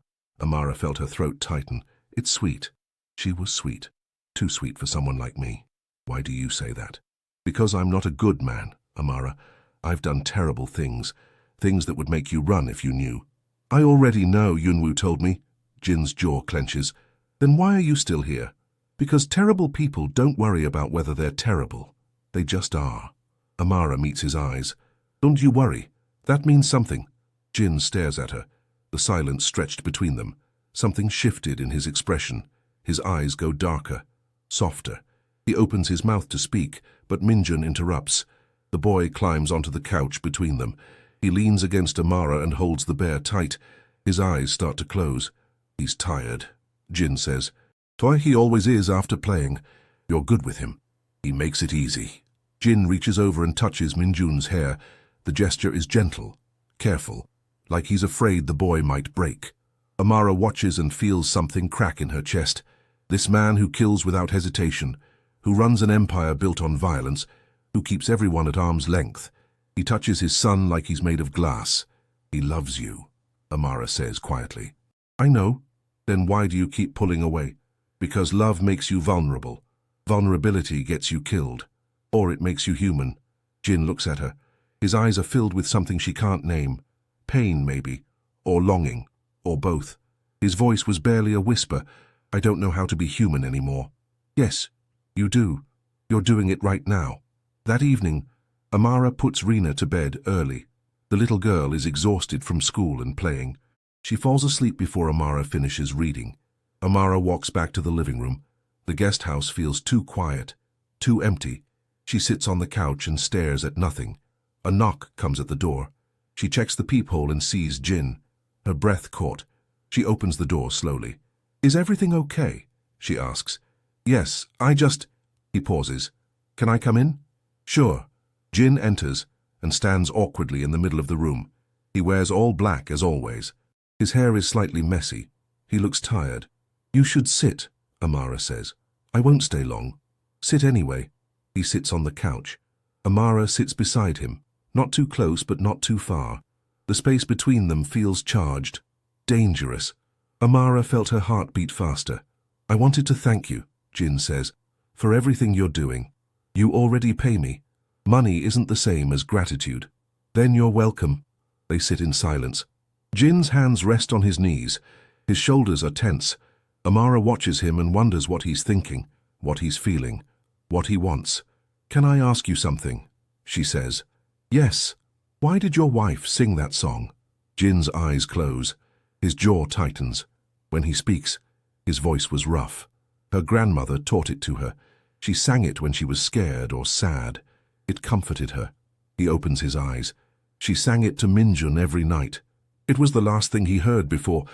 Amara felt her throat tighten. It's sweet. She was sweet. Too sweet for someone like me. Why do you say that? Because I'm not a good man, Amara. I've done terrible things. Things that would make you run if you knew. I already know, Yunwoo told me. Jin's jaw clenches. Then why are you still here? Because terrible people don't worry about whether they're terrible. They just are. Amara meets his eyes. Don't you worry. That means something. Jin stares at her. The silence stretched between them. Something shifted in his expression. His eyes go darker, softer. He opens his mouth to speak, but Minjun interrupts. The boy climbs onto the couch between them. He leans against Amara and holds the bear tight. His eyes start to close. He's tired, Jin says. Toy he always is after playing. You're good with him. He makes it easy. Jin reaches over and touches Minjun's hair. The gesture is gentle, careful, like he's afraid the boy might break. Amara watches and feels something crack in her chest. This man who kills without hesitation, who runs an empire built on violence, who keeps everyone at arm's length. He touches his son like he's made of glass. He loves you, Amara says quietly. I know. Then why do you keep pulling away? Because love makes you vulnerable. Vulnerability gets you killed. Or it makes you human. Jin looks at her. His eyes are filled with something she can't name. Pain, maybe. Or longing. Or both. His voice was barely a whisper. I don't know how to be human anymore. Yes, you do. You're doing it right now. That evening, Amara puts Rena to bed early. The little girl is exhausted from school and playing. She falls asleep before Amara finishes reading. Amara walks back to the living room. The guest house feels too quiet, too empty. She sits on the couch and stares at nothing. A knock comes at the door. She checks the peephole and sees Jin. Her breath caught. She opens the door slowly. Is everything okay? She asks. Yes, He pauses. Can I come in? Sure. Jin enters and stands awkwardly in the middle of the room. He wears all black as always. His hair is slightly messy. He looks tired. You should sit, Amara says. I won't stay long. Sit anyway. He sits on the couch. Amara sits beside him. Not too close, but not too far. The space between them feels charged. Dangerous. Amara felt her heart beat faster. I wanted to thank you, Jin says, for everything you're doing. You already pay me. Money isn't the same as gratitude. Then you're welcome. They sit in silence. Jin's hands rest on his knees. His shoulders are tense. Amara watches him and wonders what he's thinking, what he's feeling, what he wants. Can I ask you something? She says. Yes. Why did your wife sing that song? Jin's eyes close. His jaw tightens. When he speaks, his voice was rough. Her grandmother taught it to her. She sang it when she was scared or sad. It comforted her. He opens his eyes. She sang it to Minjun every night. It was the last thing he heard before.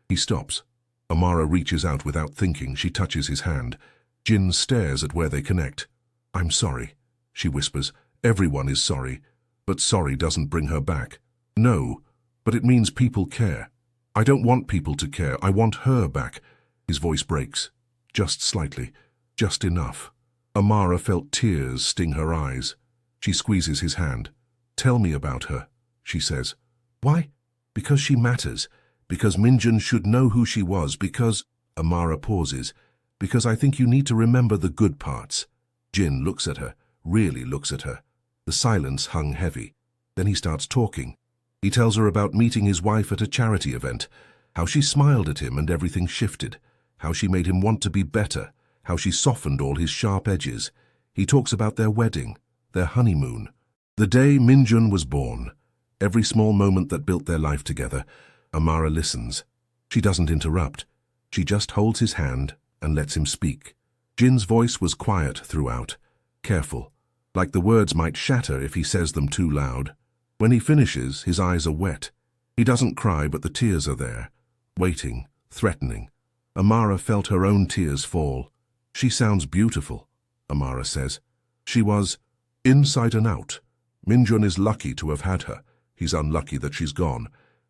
He stops. Amara reaches out without thinking. She touches his hand. Jin stares at where they connect. I'm sorry, she whispers. Everyone is sorry. But sorry doesn't bring her back. No, but it means people care. I don't want people to care. I want her back. His voice breaks. Just slightly. Just enough. Amara felt tears sting her eyes. She squeezes his hand. Tell me about her, she says. Why? Because she matters. Because Minjun should know who she was. Because... Amara pauses. Because I think you need to remember the good parts. Jin looks at her, really looks at her. The silence hung heavy. Then he starts talking. He tells her about meeting his wife at a charity event, how she smiled at him and everything shifted, how she made him want to be better, how she softened all his sharp edges. He talks about their wedding, their honeymoon. The day Minjun was born. Every small moment that built their life together. Amara listens. She doesn't interrupt. She just holds his hand and lets him speak. Jin's voice was quiet throughout, careful, like the words might shatter if he says them too loud. When he finishes, his eyes are wet. He doesn't cry, but the tears are there, waiting, threatening. Amara felt her own tears fall. She sounds beautiful, Amara says. She was inside and out. Minjun is lucky to have had her. He's unlucky that she's gone.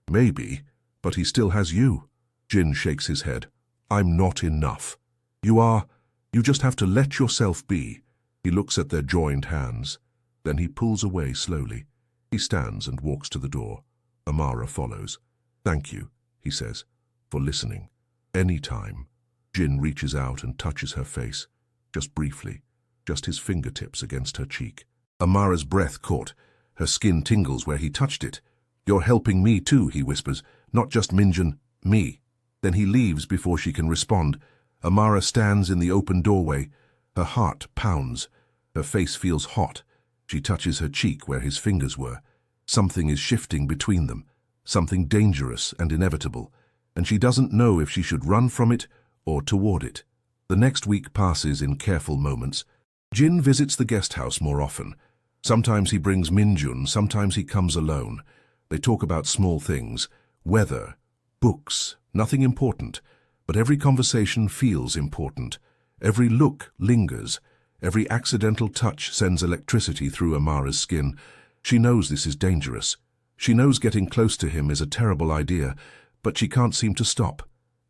Maybe, but he still has you. Jin shakes his head. I'm not enough. You are. You just have to let yourself be. He looks at their joined hands. Then he pulls away slowly. He stands and walks to the door. Amara follows. Thank you, he says, for listening. Any time. Jin reaches out and touches her face. Just briefly. Just his fingertips against her cheek. Amara's breath caught. Her skin tingles where he touched it. You're helping me too, he whispers. Not just Minjun, me. Then he leaves before she can respond. Amara stands in the open doorway. Her heart pounds. Her face feels hot. She touches her cheek where his fingers were. Something is shifting between them. Something dangerous and inevitable. And she doesn't know if she should run from it or toward it. The next week passes in careful moments. Jin visits the guest house more often. Sometimes he brings Minjun, sometimes he comes alone. They talk about small things, weather, books, nothing important. But every conversation feels important. Every look lingers. Every accidental touch sends electricity through Amara's skin. She knows this is dangerous. She knows getting close to him is a terrible idea, but she can't seem to stop,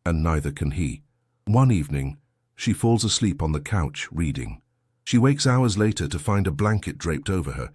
and neither can he. One evening, she falls asleep on the couch reading. She wakes hours later to find a blanket draped over her.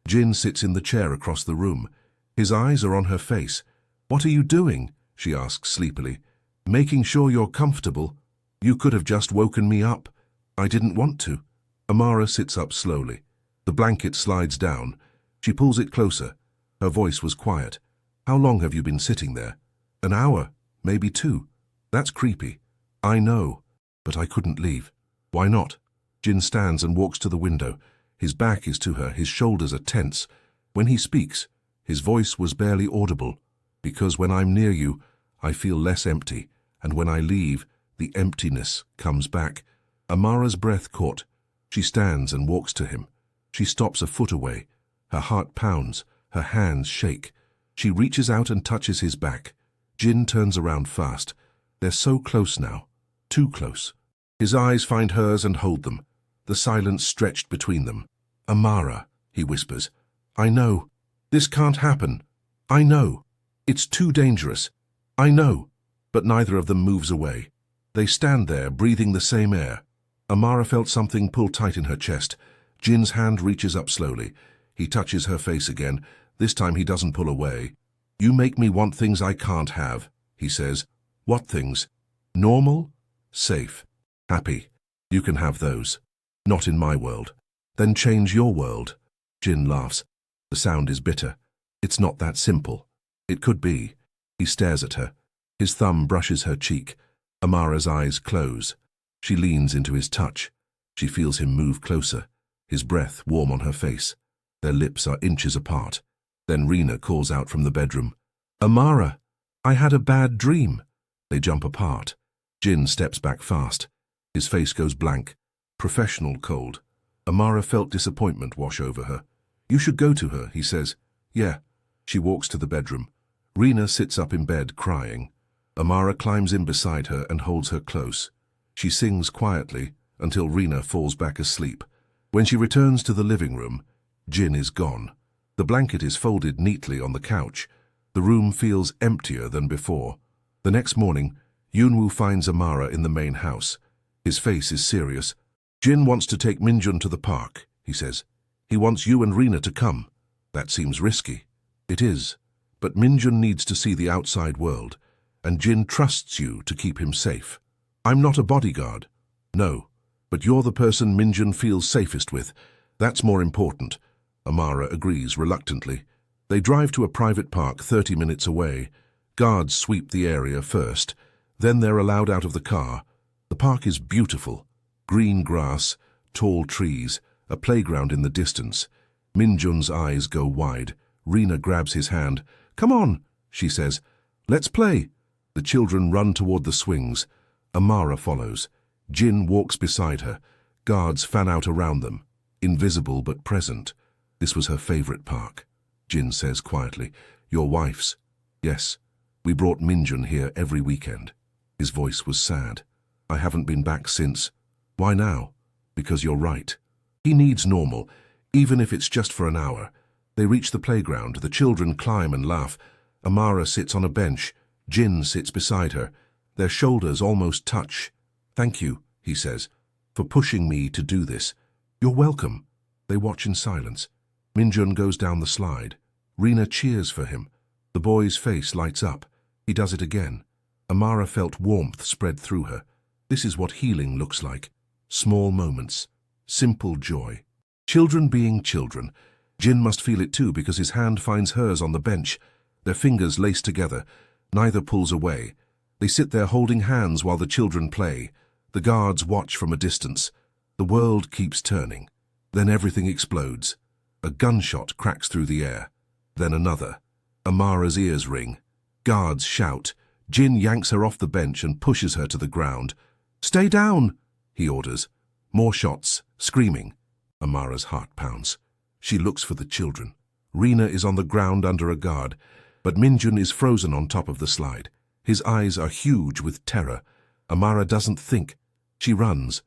Jin sits in the chair across the room. His eyes are on her face. "What are you doing?" she asks sleepily. "Making sure you're comfortable. You could have just woken me up." "I didn't want to." Amara sits up slowly. The blanket slides down. She pulls it closer. Her voice was quiet. "How long have you been sitting there?" "An hour, maybe 2. "That's creepy." "I know, but I couldn't leave." "Why not?" Jin stands and walks to the window. His back is to her, his shoulders are tense. When he speaks, his voice was barely audible. "Because when I'm near you, I feel less empty, and when I leave, the emptiness comes back." Amara's breath caught. She stands and walks to him. She stops a foot away. Her heart pounds, her hands shake. She reaches out and touches his back. Jin turns around fast. They're so close now, too close. His eyes find hers and hold them. The silence stretched between them. "Amara," he whispers. "I know. This can't happen. I know. It's too dangerous. I know." But neither of them moves away. They stand there, breathing the same air. Amara felt something pull tight in her chest. Jin's hand reaches up slowly. He touches her face again. This time he doesn't pull away. "You make me want things I can't have," he says. "What things?" "Normal, safe, happy. You can have those. Not in my world." "Then change your world." Jin laughs. The sound is bitter. "It's not that simple." "It could be." He stares at her. His thumb brushes her cheek. Amara's eyes close. She leans into his touch. She feels him move closer, his breath warm on her face. Their lips are inches apart. Then Rena calls out from the bedroom, "Amara, I had a bad dream." They jump apart. Jin steps back fast. His face goes blank. Professional cold. Amara felt disappointment wash over her. "You should go to her," he says. "Yeah." She walks to the bedroom. Rena sits up in bed, crying. Amara climbs in beside her and holds her close. She sings quietly until Rena falls back asleep. When she returns to the living room, Jin is gone. The blanket is folded neatly on the couch. The room feels emptier than before. The next morning, Yunwoo finds Amara in the main house. His face is serious. "Jin wants to take Minjun to the park," he says. "He wants you and Rena to come." "That seems risky." "It is, but Minjun needs to see the outside world, and Jin trusts you to keep him safe." "I'm not a bodyguard." "No, but you're the person Minjun feels safest with. That's more important." Amara agrees reluctantly. They drive to a private park 30 minutes away. Guards sweep the area first. Then they're allowed out of the car. The park is beautiful. Green grass, tall trees, a playground in the distance. Minjun's eyes go wide. Rena grabs his hand. "Come on," she says. "Let's play." The children run toward the swings. Amara follows. Jin walks beside her. Guards fan out around them, invisible but present. This was her favorite park. Jin says quietly, "Your wife's." "Yes. We brought Minjun here every weekend." His voice was sad. "I haven't been back since." "Why now?" "Because you're right. He needs normal, even if it's just for an hour." They reach the playground. The children climb and laugh. Amara sits on a bench. Jin sits beside her. Their shoulders almost touch. "Thank you," he says, "for pushing me to do this." "You're welcome." They watch in silence. Minjun goes down the slide. Rena cheers for him. The boy's face lights up. He does it again. Amara felt warmth spread through her. This is what healing looks like. Small moments. Simple joy. Children being children. Jin must feel it too because his hand finds hers on the bench. Their fingers lace together. Neither pulls away. They sit there holding hands while the children play. The guards watch from a distance. The world keeps turning. Then everything explodes. A gunshot cracks through the air. Then another. Amara's ears ring. Guards shout. Jin yanks her off the bench and pushes her to the ground. "Stay down," he orders. More shots, screaming. Amara's heart pounds. She looks for the children. Rena is on the ground under a guard, but Minjun is frozen on top of the slide. His eyes are huge with terror. Amara doesn't think. She runs.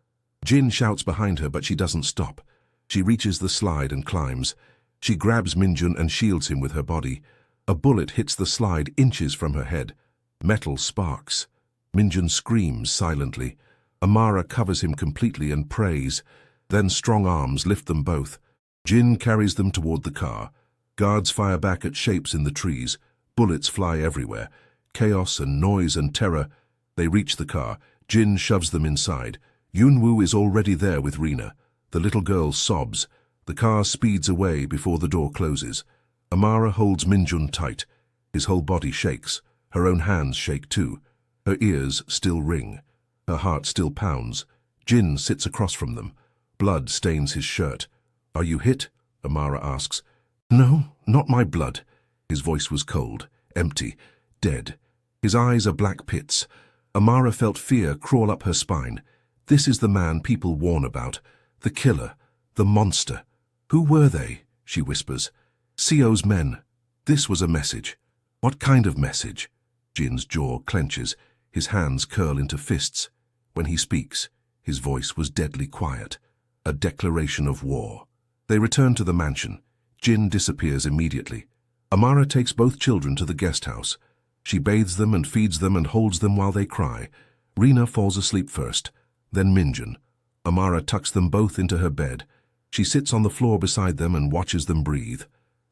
Jin shouts behind her, but she doesn't stop. She reaches the slide and climbs. She grabs Minjun and shields him with her body. A bullet hits the slide inches from her head. Metal sparks. Minjun screams silently. Amara covers him completely and prays. Then strong arms lift them both. Jin carries them toward the car. Guards fire back at shapes in the trees. Bullets fly everywhere. Chaos and noise and terror. They reach the car. Jin shoves them inside. Yunwoo is already there with Rina. The little girl sobs. The car speeds away before the door closes. Amara holds Minjun tight. His whole body shakes. Her own hands shake too. Her ears still ring. Her heart still pounds. Jin sits across from them. Blood stains his shirt. "Are you hit?" Amara asks. "No, not my blood." His voice was cold, empty, dead. His eyes are black pits. Amara felt fear crawl up her spine. This is the man people warn about. The killer. The monster. "Who were they?" she whispers. "Sio's men." This was a message. What kind of message? Jin's jaw clenches. His hands curl into fists. When he speaks, his voice was deadly quiet. A declaration of war. They return to the mansion. Jin disappears immediately. Amara takes both children to the guest house. She bathes them and feeds them and holds them while they cry. Rina falls asleep first, then Minjun. Amara tucks them both into her bed. She sits on the floor beside them and watches them breathe.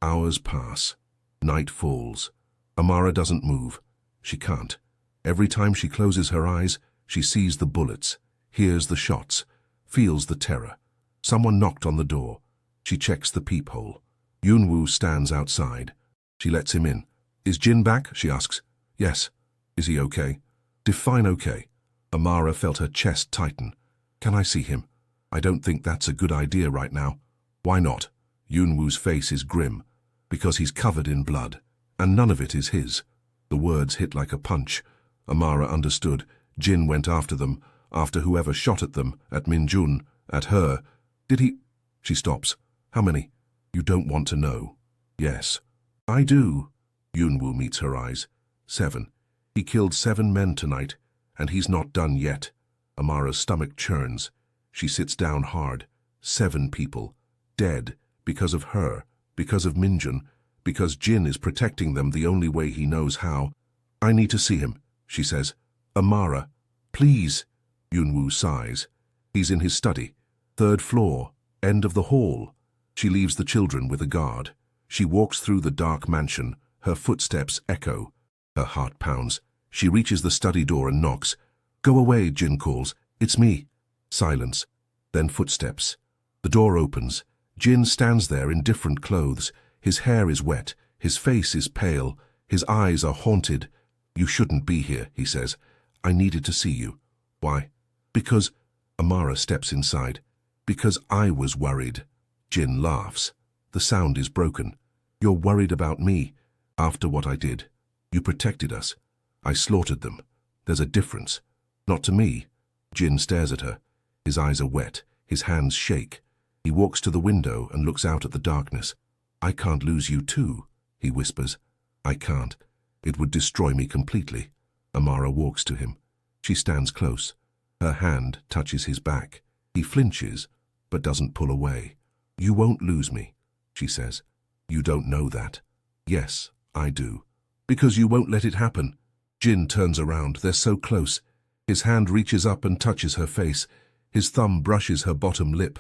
Hours pass. Night falls. Amara doesn't move. She can't. Every time she closes her eyes, she sees the bullets, hears the shots, feels the terror. Someone knocked on the door. She checks the peephole. Yunwoo stands outside. She lets him in. "Is Jin back?" she asks. "Yes." "Is he okay?" "Define okay." Amara felt her chest tighten. "Can I see him?" "I don't think that's a good idea right now." "Why not?" Yunwoo's face is grim. "Because he's covered in blood, and none of it is his." The words hit like a punch. Amara understood. Jin went after them, after whoever shot at them, at Minjun, at her. "Did he—" She stops. "How many?" "You don't want to know." "Yes." "I do." Yunwoo meets her eyes. 7. He killed 7 men tonight, and he's not done yet. Amara's stomach churns. She sits down hard. 7 people. Dead. Because of her. Because of Minjun. Because Jin is protecting them the only way he knows how. "I need to see him," she says. "Amara, please." Yunwoo sighs. He's in his study. 3rd floor. End of the hall. She leaves the children with a guard. She walks through the dark mansion. Her footsteps echo. Her heart pounds. She reaches the study door and knocks. "Go away," Jin calls. "It's me." Silence. Then footsteps. The door opens. Jin stands there in different clothes. His hair is wet. His face is pale. His eyes are haunted. "You shouldn't be here," he says. "I needed to see you." "Why?" "Because—" Amara steps inside. "Because I was worried." Jin laughs. The sound is broken. "You're worried about me. After what I did. You protected us. I slaughtered them. There's a difference. Not to me." Jin stares at her. His eyes are wet. His hands shake. He walks to the window and looks out at the darkness. "I can't lose you too," he whispers. "I can't. It would destroy me completely." Amara walks to him. She stands close. Her hand touches his back. He flinches, but doesn't pull away. "You won't lose me," she says. "You don't know that." "Yes, I do." "Because you won't let it happen." Jin turns around. They're so close. His hand reaches up and touches her face. His thumb brushes her bottom lip.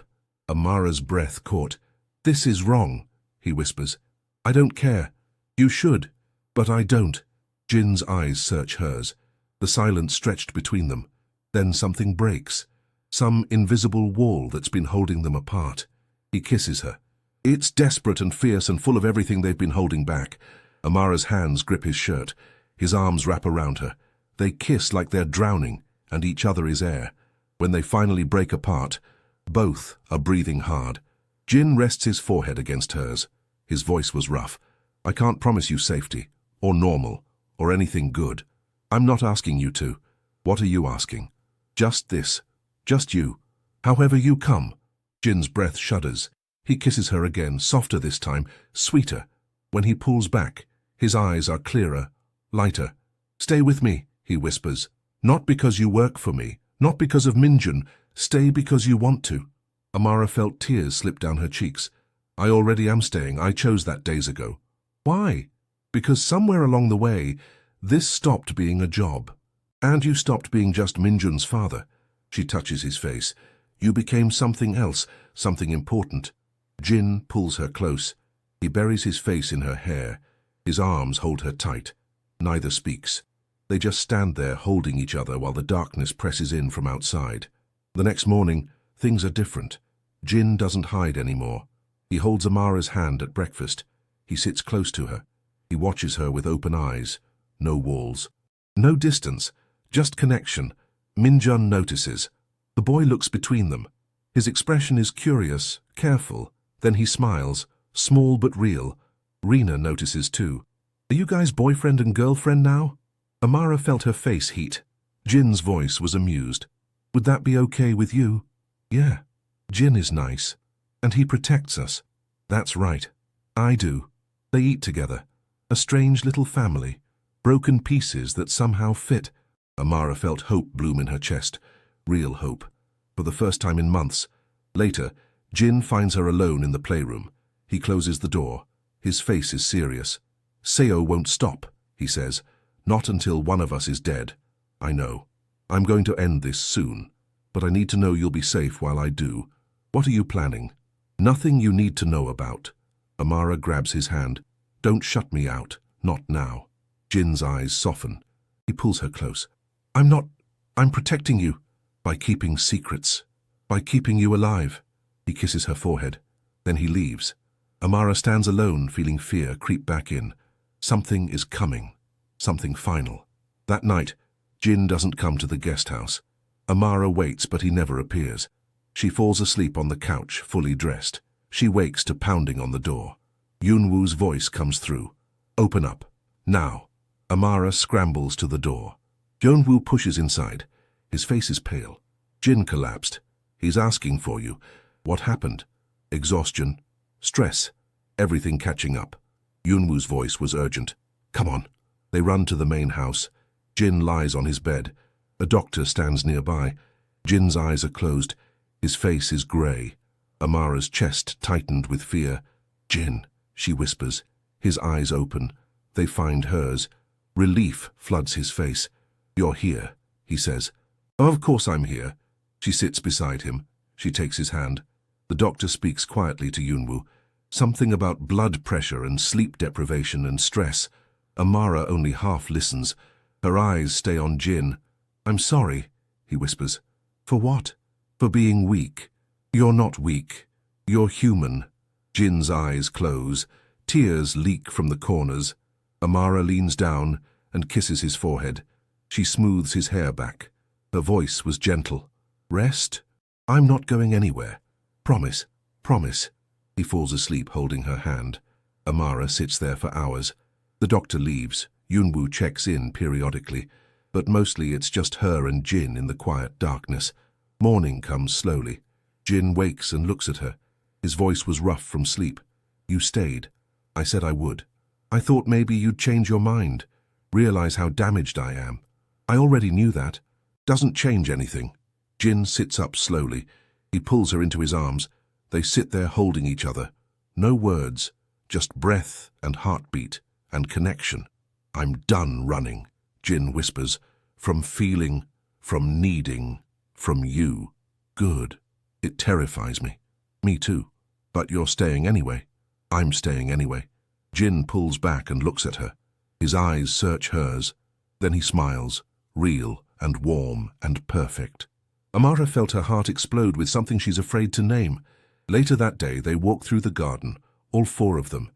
Amara's breath caught. "This is wrong," he whispers. "I don't care. You should, but I don't." Jin's eyes search hers. The silence stretched between them. Then something breaks. Some invisible wall that's been holding them apart. He kisses her. It's desperate and fierce and full of everything they've been holding back. Amara's hands grip his shirt. His arms wrap around her. They kiss like they're drowning, and each other is air. When they finally break apart, both are breathing hard. Jin rests his forehead against hers. His voice was rough. "I can't promise you safety, or normal, or anything good. I'm not asking you to. What are you asking? Just this. Just you. However you come." Jin's breath shudders. He kisses her again, softer this time, sweeter. When he pulls back, his eyes are clearer, lighter. "Stay with me," he whispers. "Not because you work for me, not because of Minjun. Stay because you want to." Amara felt tears slip down her cheeks. "I already am staying. I chose that days ago." "Why?" "Because somewhere along the way, this stopped being a job. And you stopped being just Minjun's father." She touches his face. "You became something else, something important." Jin pulls her close. He buries his face in her hair. His arms hold her tight. Neither speaks. They just stand there holding each other while the darkness presses in from outside. The next morning, things are different. Jin doesn't hide anymore. He holds Amara's hand at breakfast. He sits close to her. He watches her with open eyes. No walls. No distance. Just connection. Minjun notices. The boy looks between them. His expression is curious, careful. Then he smiles, small but real. Rena notices too. Are you guys boyfriend and girlfriend now? Amara felt her face heat. Jin's voice was amused. Would that be okay with you? Yeah. Jin is nice. And he protects us. That's right. I do. They eat together. A strange little family. Broken pieces that somehow fit. Amara felt hope bloom in her chest. Real hope. For the first time in months. Later, Jin finds her alone in the playroom. He closes the door. His face is serious. Seo won't stop, he says. Not until one of us is dead. I know. I'm going to end this soon. But I need to know you'll be safe while I do. What are you planning? Nothing you need to know about. Amara grabs his hand. Don't shut me out. Not now. Jin's eyes soften. He pulls her close. I'm protecting you. By keeping secrets. By keeping you alive. He kisses her forehead. Then he leaves. Amara stands alone, feeling fear creep back in. Something is coming. Something final. That night, Jin doesn't come to the guest house. Amara waits, but he never appears. She falls asleep on the couch, fully dressed. She wakes to pounding on the door. Yunwoo's voice comes through. Open up. Now. Amara scrambles to the door. Yunwoo pushes inside. His face is pale. Jin collapsed. He's asking for you. What happened? Exhaustion. Stress. Everything catching up. Yunwoo's voice was urgent. Come on. They run to the main house. Jin lies on his bed. A doctor stands nearby. Jin's eyes are closed. His face is grey. Amara's chest tightened with fear. Jin, she whispers. His eyes open. They find hers. Relief floods his face. You're here, he says. Of course I'm here. She sits beside him. She takes his hand. The doctor speaks quietly to Yunwoo. Something about blood pressure and sleep deprivation and stress. Amara only half listens. Her eyes stay on Jin. I'm sorry, he whispers. For what? For being weak. You're not weak. You're human. Jin's eyes close. Tears leak from the corners. Amara leans down and kisses his forehead. She smooths his hair back. Her voice was gentle. Rest? I'm not going anywhere. Promise. Promise. He falls asleep holding her hand. Amara sits there for hours. The doctor leaves. Yunwoo checks in periodically, but mostly it's just her and Jin in the quiet darkness. Morning comes slowly. Jin wakes and looks at her. His voice was rough from sleep. You stayed. I said I would. I thought maybe you'd change your mind, realize how damaged I am. I already knew that. Doesn't change anything. Jin sits up slowly. He pulls her into his arms. They sit there holding each other. No words, just breath and heartbeat and connection. I'm done running, Jin whispers. From feeling, from needing, from you. Good. It terrifies me. Me too. But you're staying anyway. I'm staying anyway. Jin pulls back and looks at her. His eyes search hers. Then he smiles, real and warm and perfect. Amara felt her heart explode with something she's afraid to name. Later that day, they walk through the garden, all four of them.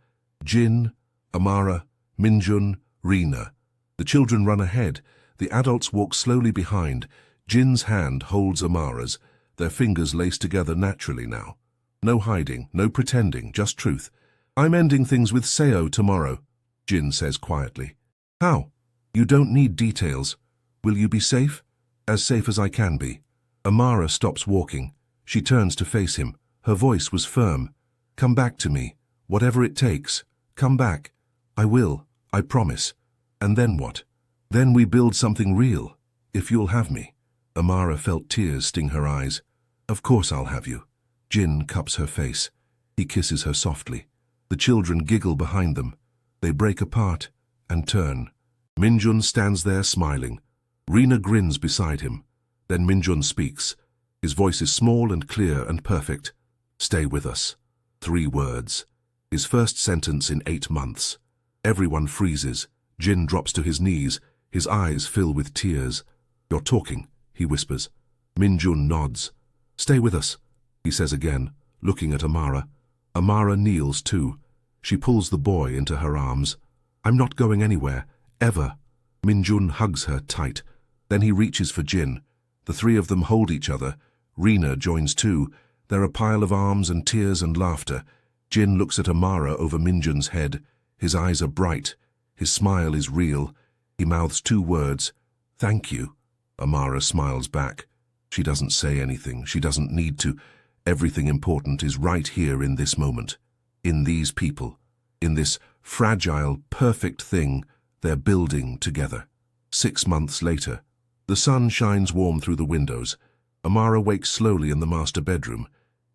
Jin, Amara, Minjun, Rena. The children run ahead. The adults walk slowly behind. Jin's hand holds Amara's. Their fingers lace together naturally now. No hiding, no pretending, just truth. I'm ending things with Seo tomorrow, Jin says quietly. How? You don't need details. Will you be safe? As safe as I can be. Amara stops walking. She turns to face him. Her voice was firm. Come back to me. Whatever it takes. Come back. I will. I promise. And then what? Then we build something real. If you'll have me. Amara felt tears sting her eyes. Of course I'll have you. Jin cups her face. He kisses her softly. The children giggle behind them. They break apart and turn. Minjun stands there smiling. Rena grins beside him. Then Minjun speaks. His voice is small and clear and perfect. Stay with us. 3 words. His first sentence in 8 months. Everyone freezes. Jin drops to his knees. His eyes fill with tears. "You're talking," he whispers. Minjun nods. "Stay with us," he says again, looking at Amara. Amara kneels too. She pulls the boy into her arms. "I'm not going anywhere, ever." Minjun hugs her tight. Then he reaches for Jin. The 3 of them hold each other. Rina joins too. They're a pile of arms and tears and laughter. Jin looks at Amara over Minjun's head. His eyes are bright. His smile is real. He mouths 2 words. "Thank you." Amara smiles back. She doesn't say anything. She doesn't need to. Everything important is right here in this moment. In these people. In this fragile, perfect thing they're building together. 6 months later. The sun shines warm through the windows. Amara wakes slowly in the master bedroom.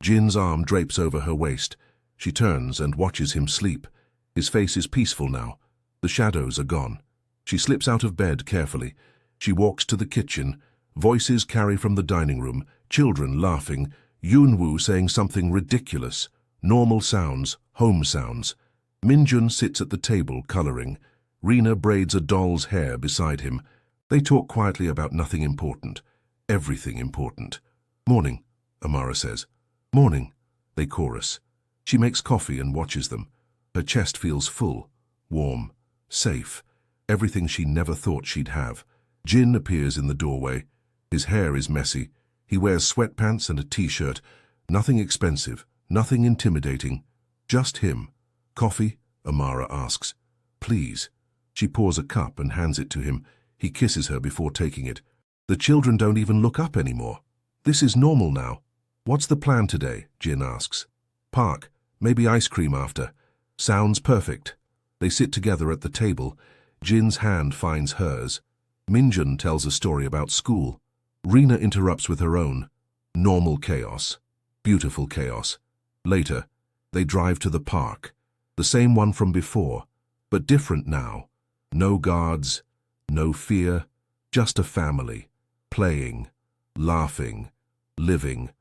Jin's arm drapes over her waist. She turns and watches him sleep. His face is peaceful now. The shadows are gone. She slips out of bed carefully. She walks to the kitchen. Voices carry from the dining room. Children laughing. Yunwoo saying something ridiculous. Normal sounds, home sounds. Minjun sits at the table coloring. Rina braids a doll's hair beside him. They talk quietly about nothing important. Everything important. "Morning," Amara says. "Morning," they chorus. She makes coffee and watches them. Her chest feels full, warm, safe. Everything she never thought she'd have. Jin appears in the doorway. His hair is messy. He wears sweatpants and a t-shirt. Nothing expensive, nothing intimidating. Just him. "Coffee?" Amara asks. "Please." She pours a cup and hands it to him. He kisses her before taking it. The children don't even look up anymore. This is normal now. "What's the plan today?" Jin asks. "Park. Maybe ice cream after." "Sounds perfect." They sit together at the table. Jin's hand finds hers. Minjun tells a story about school. Rina interrupts with her own. Normal chaos. Beautiful chaos. Later, they drive to the park. The same one from before, but different now. No guards, no fear, just a family. Playing, laughing, living.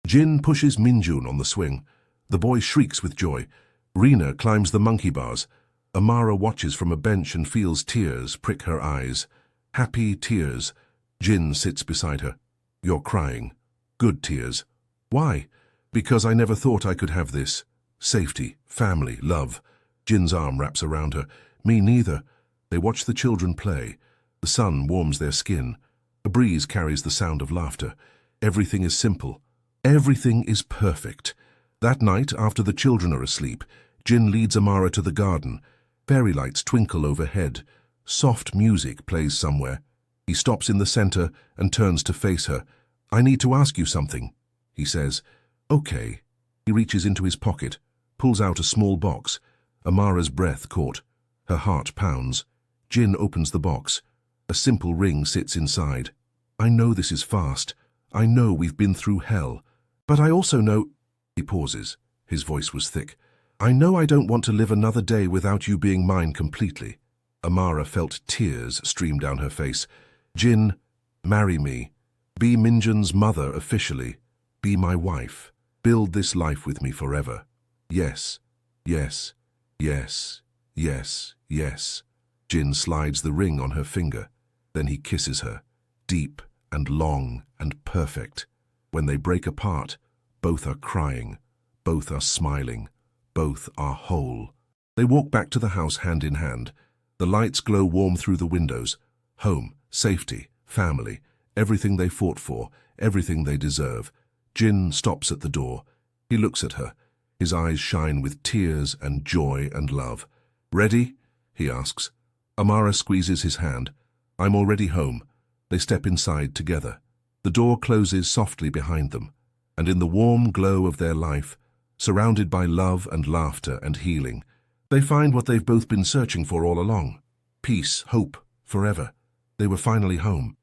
Jin pushes Minjun on the swing. The boy shrieks with joy. Rina climbs the monkey bars. Amara watches from a bench and feels tears prick her eyes. Happy tears. Jin sits beside her. "You're crying. Good tears." "Why?" "Because I never thought I could have this. Safety, family, love." Jin's arm wraps around her. "Me neither." They watch the children play. The sun warms their skin. A breeze carries the sound of laughter. Everything is simple. Everything is perfect. That night, after the children are asleep, Jin leads Amara to the garden. Fairy lights twinkle overhead. Soft music plays somewhere. He stops in the center and turns to face her. "I need to ask you something," he says. "Okay." He reaches into his pocket, pulls out a small box. Amara's breath caught. Her heart pounds. Jin opens the box. A simple ring sits inside. "I know this is fast. I know we've been through hell. But I also know—" He pauses. His voice was thick. "I know I don't want to live another day without you being mine completely." Amara felt tears stream down her face. "Jin, marry me. Be Minjun's mother officially. Be my wife. Build this life with me forever. Yes, yes, yes, yes, yes." Jin slides the ring on her finger. Then he kisses her, deep and long and perfect. When they break apart, both are crying, both are smiling, both are whole. They walk back to the house hand in hand. The lights glow warm through the windows. Home, safety, family, everything they fought for, everything they deserve. Jin stops at the door. He looks at her. His eyes shine with tears and joy and love. "Ready?" he asks. Amara squeezes his hand. "I'm already home." They step inside together. The door closes softly behind them, and in the warm glow of their life, surrounded by love and laughter and healing, they find what they've both been searching for all along. Peace, hope, forever. They were finally home.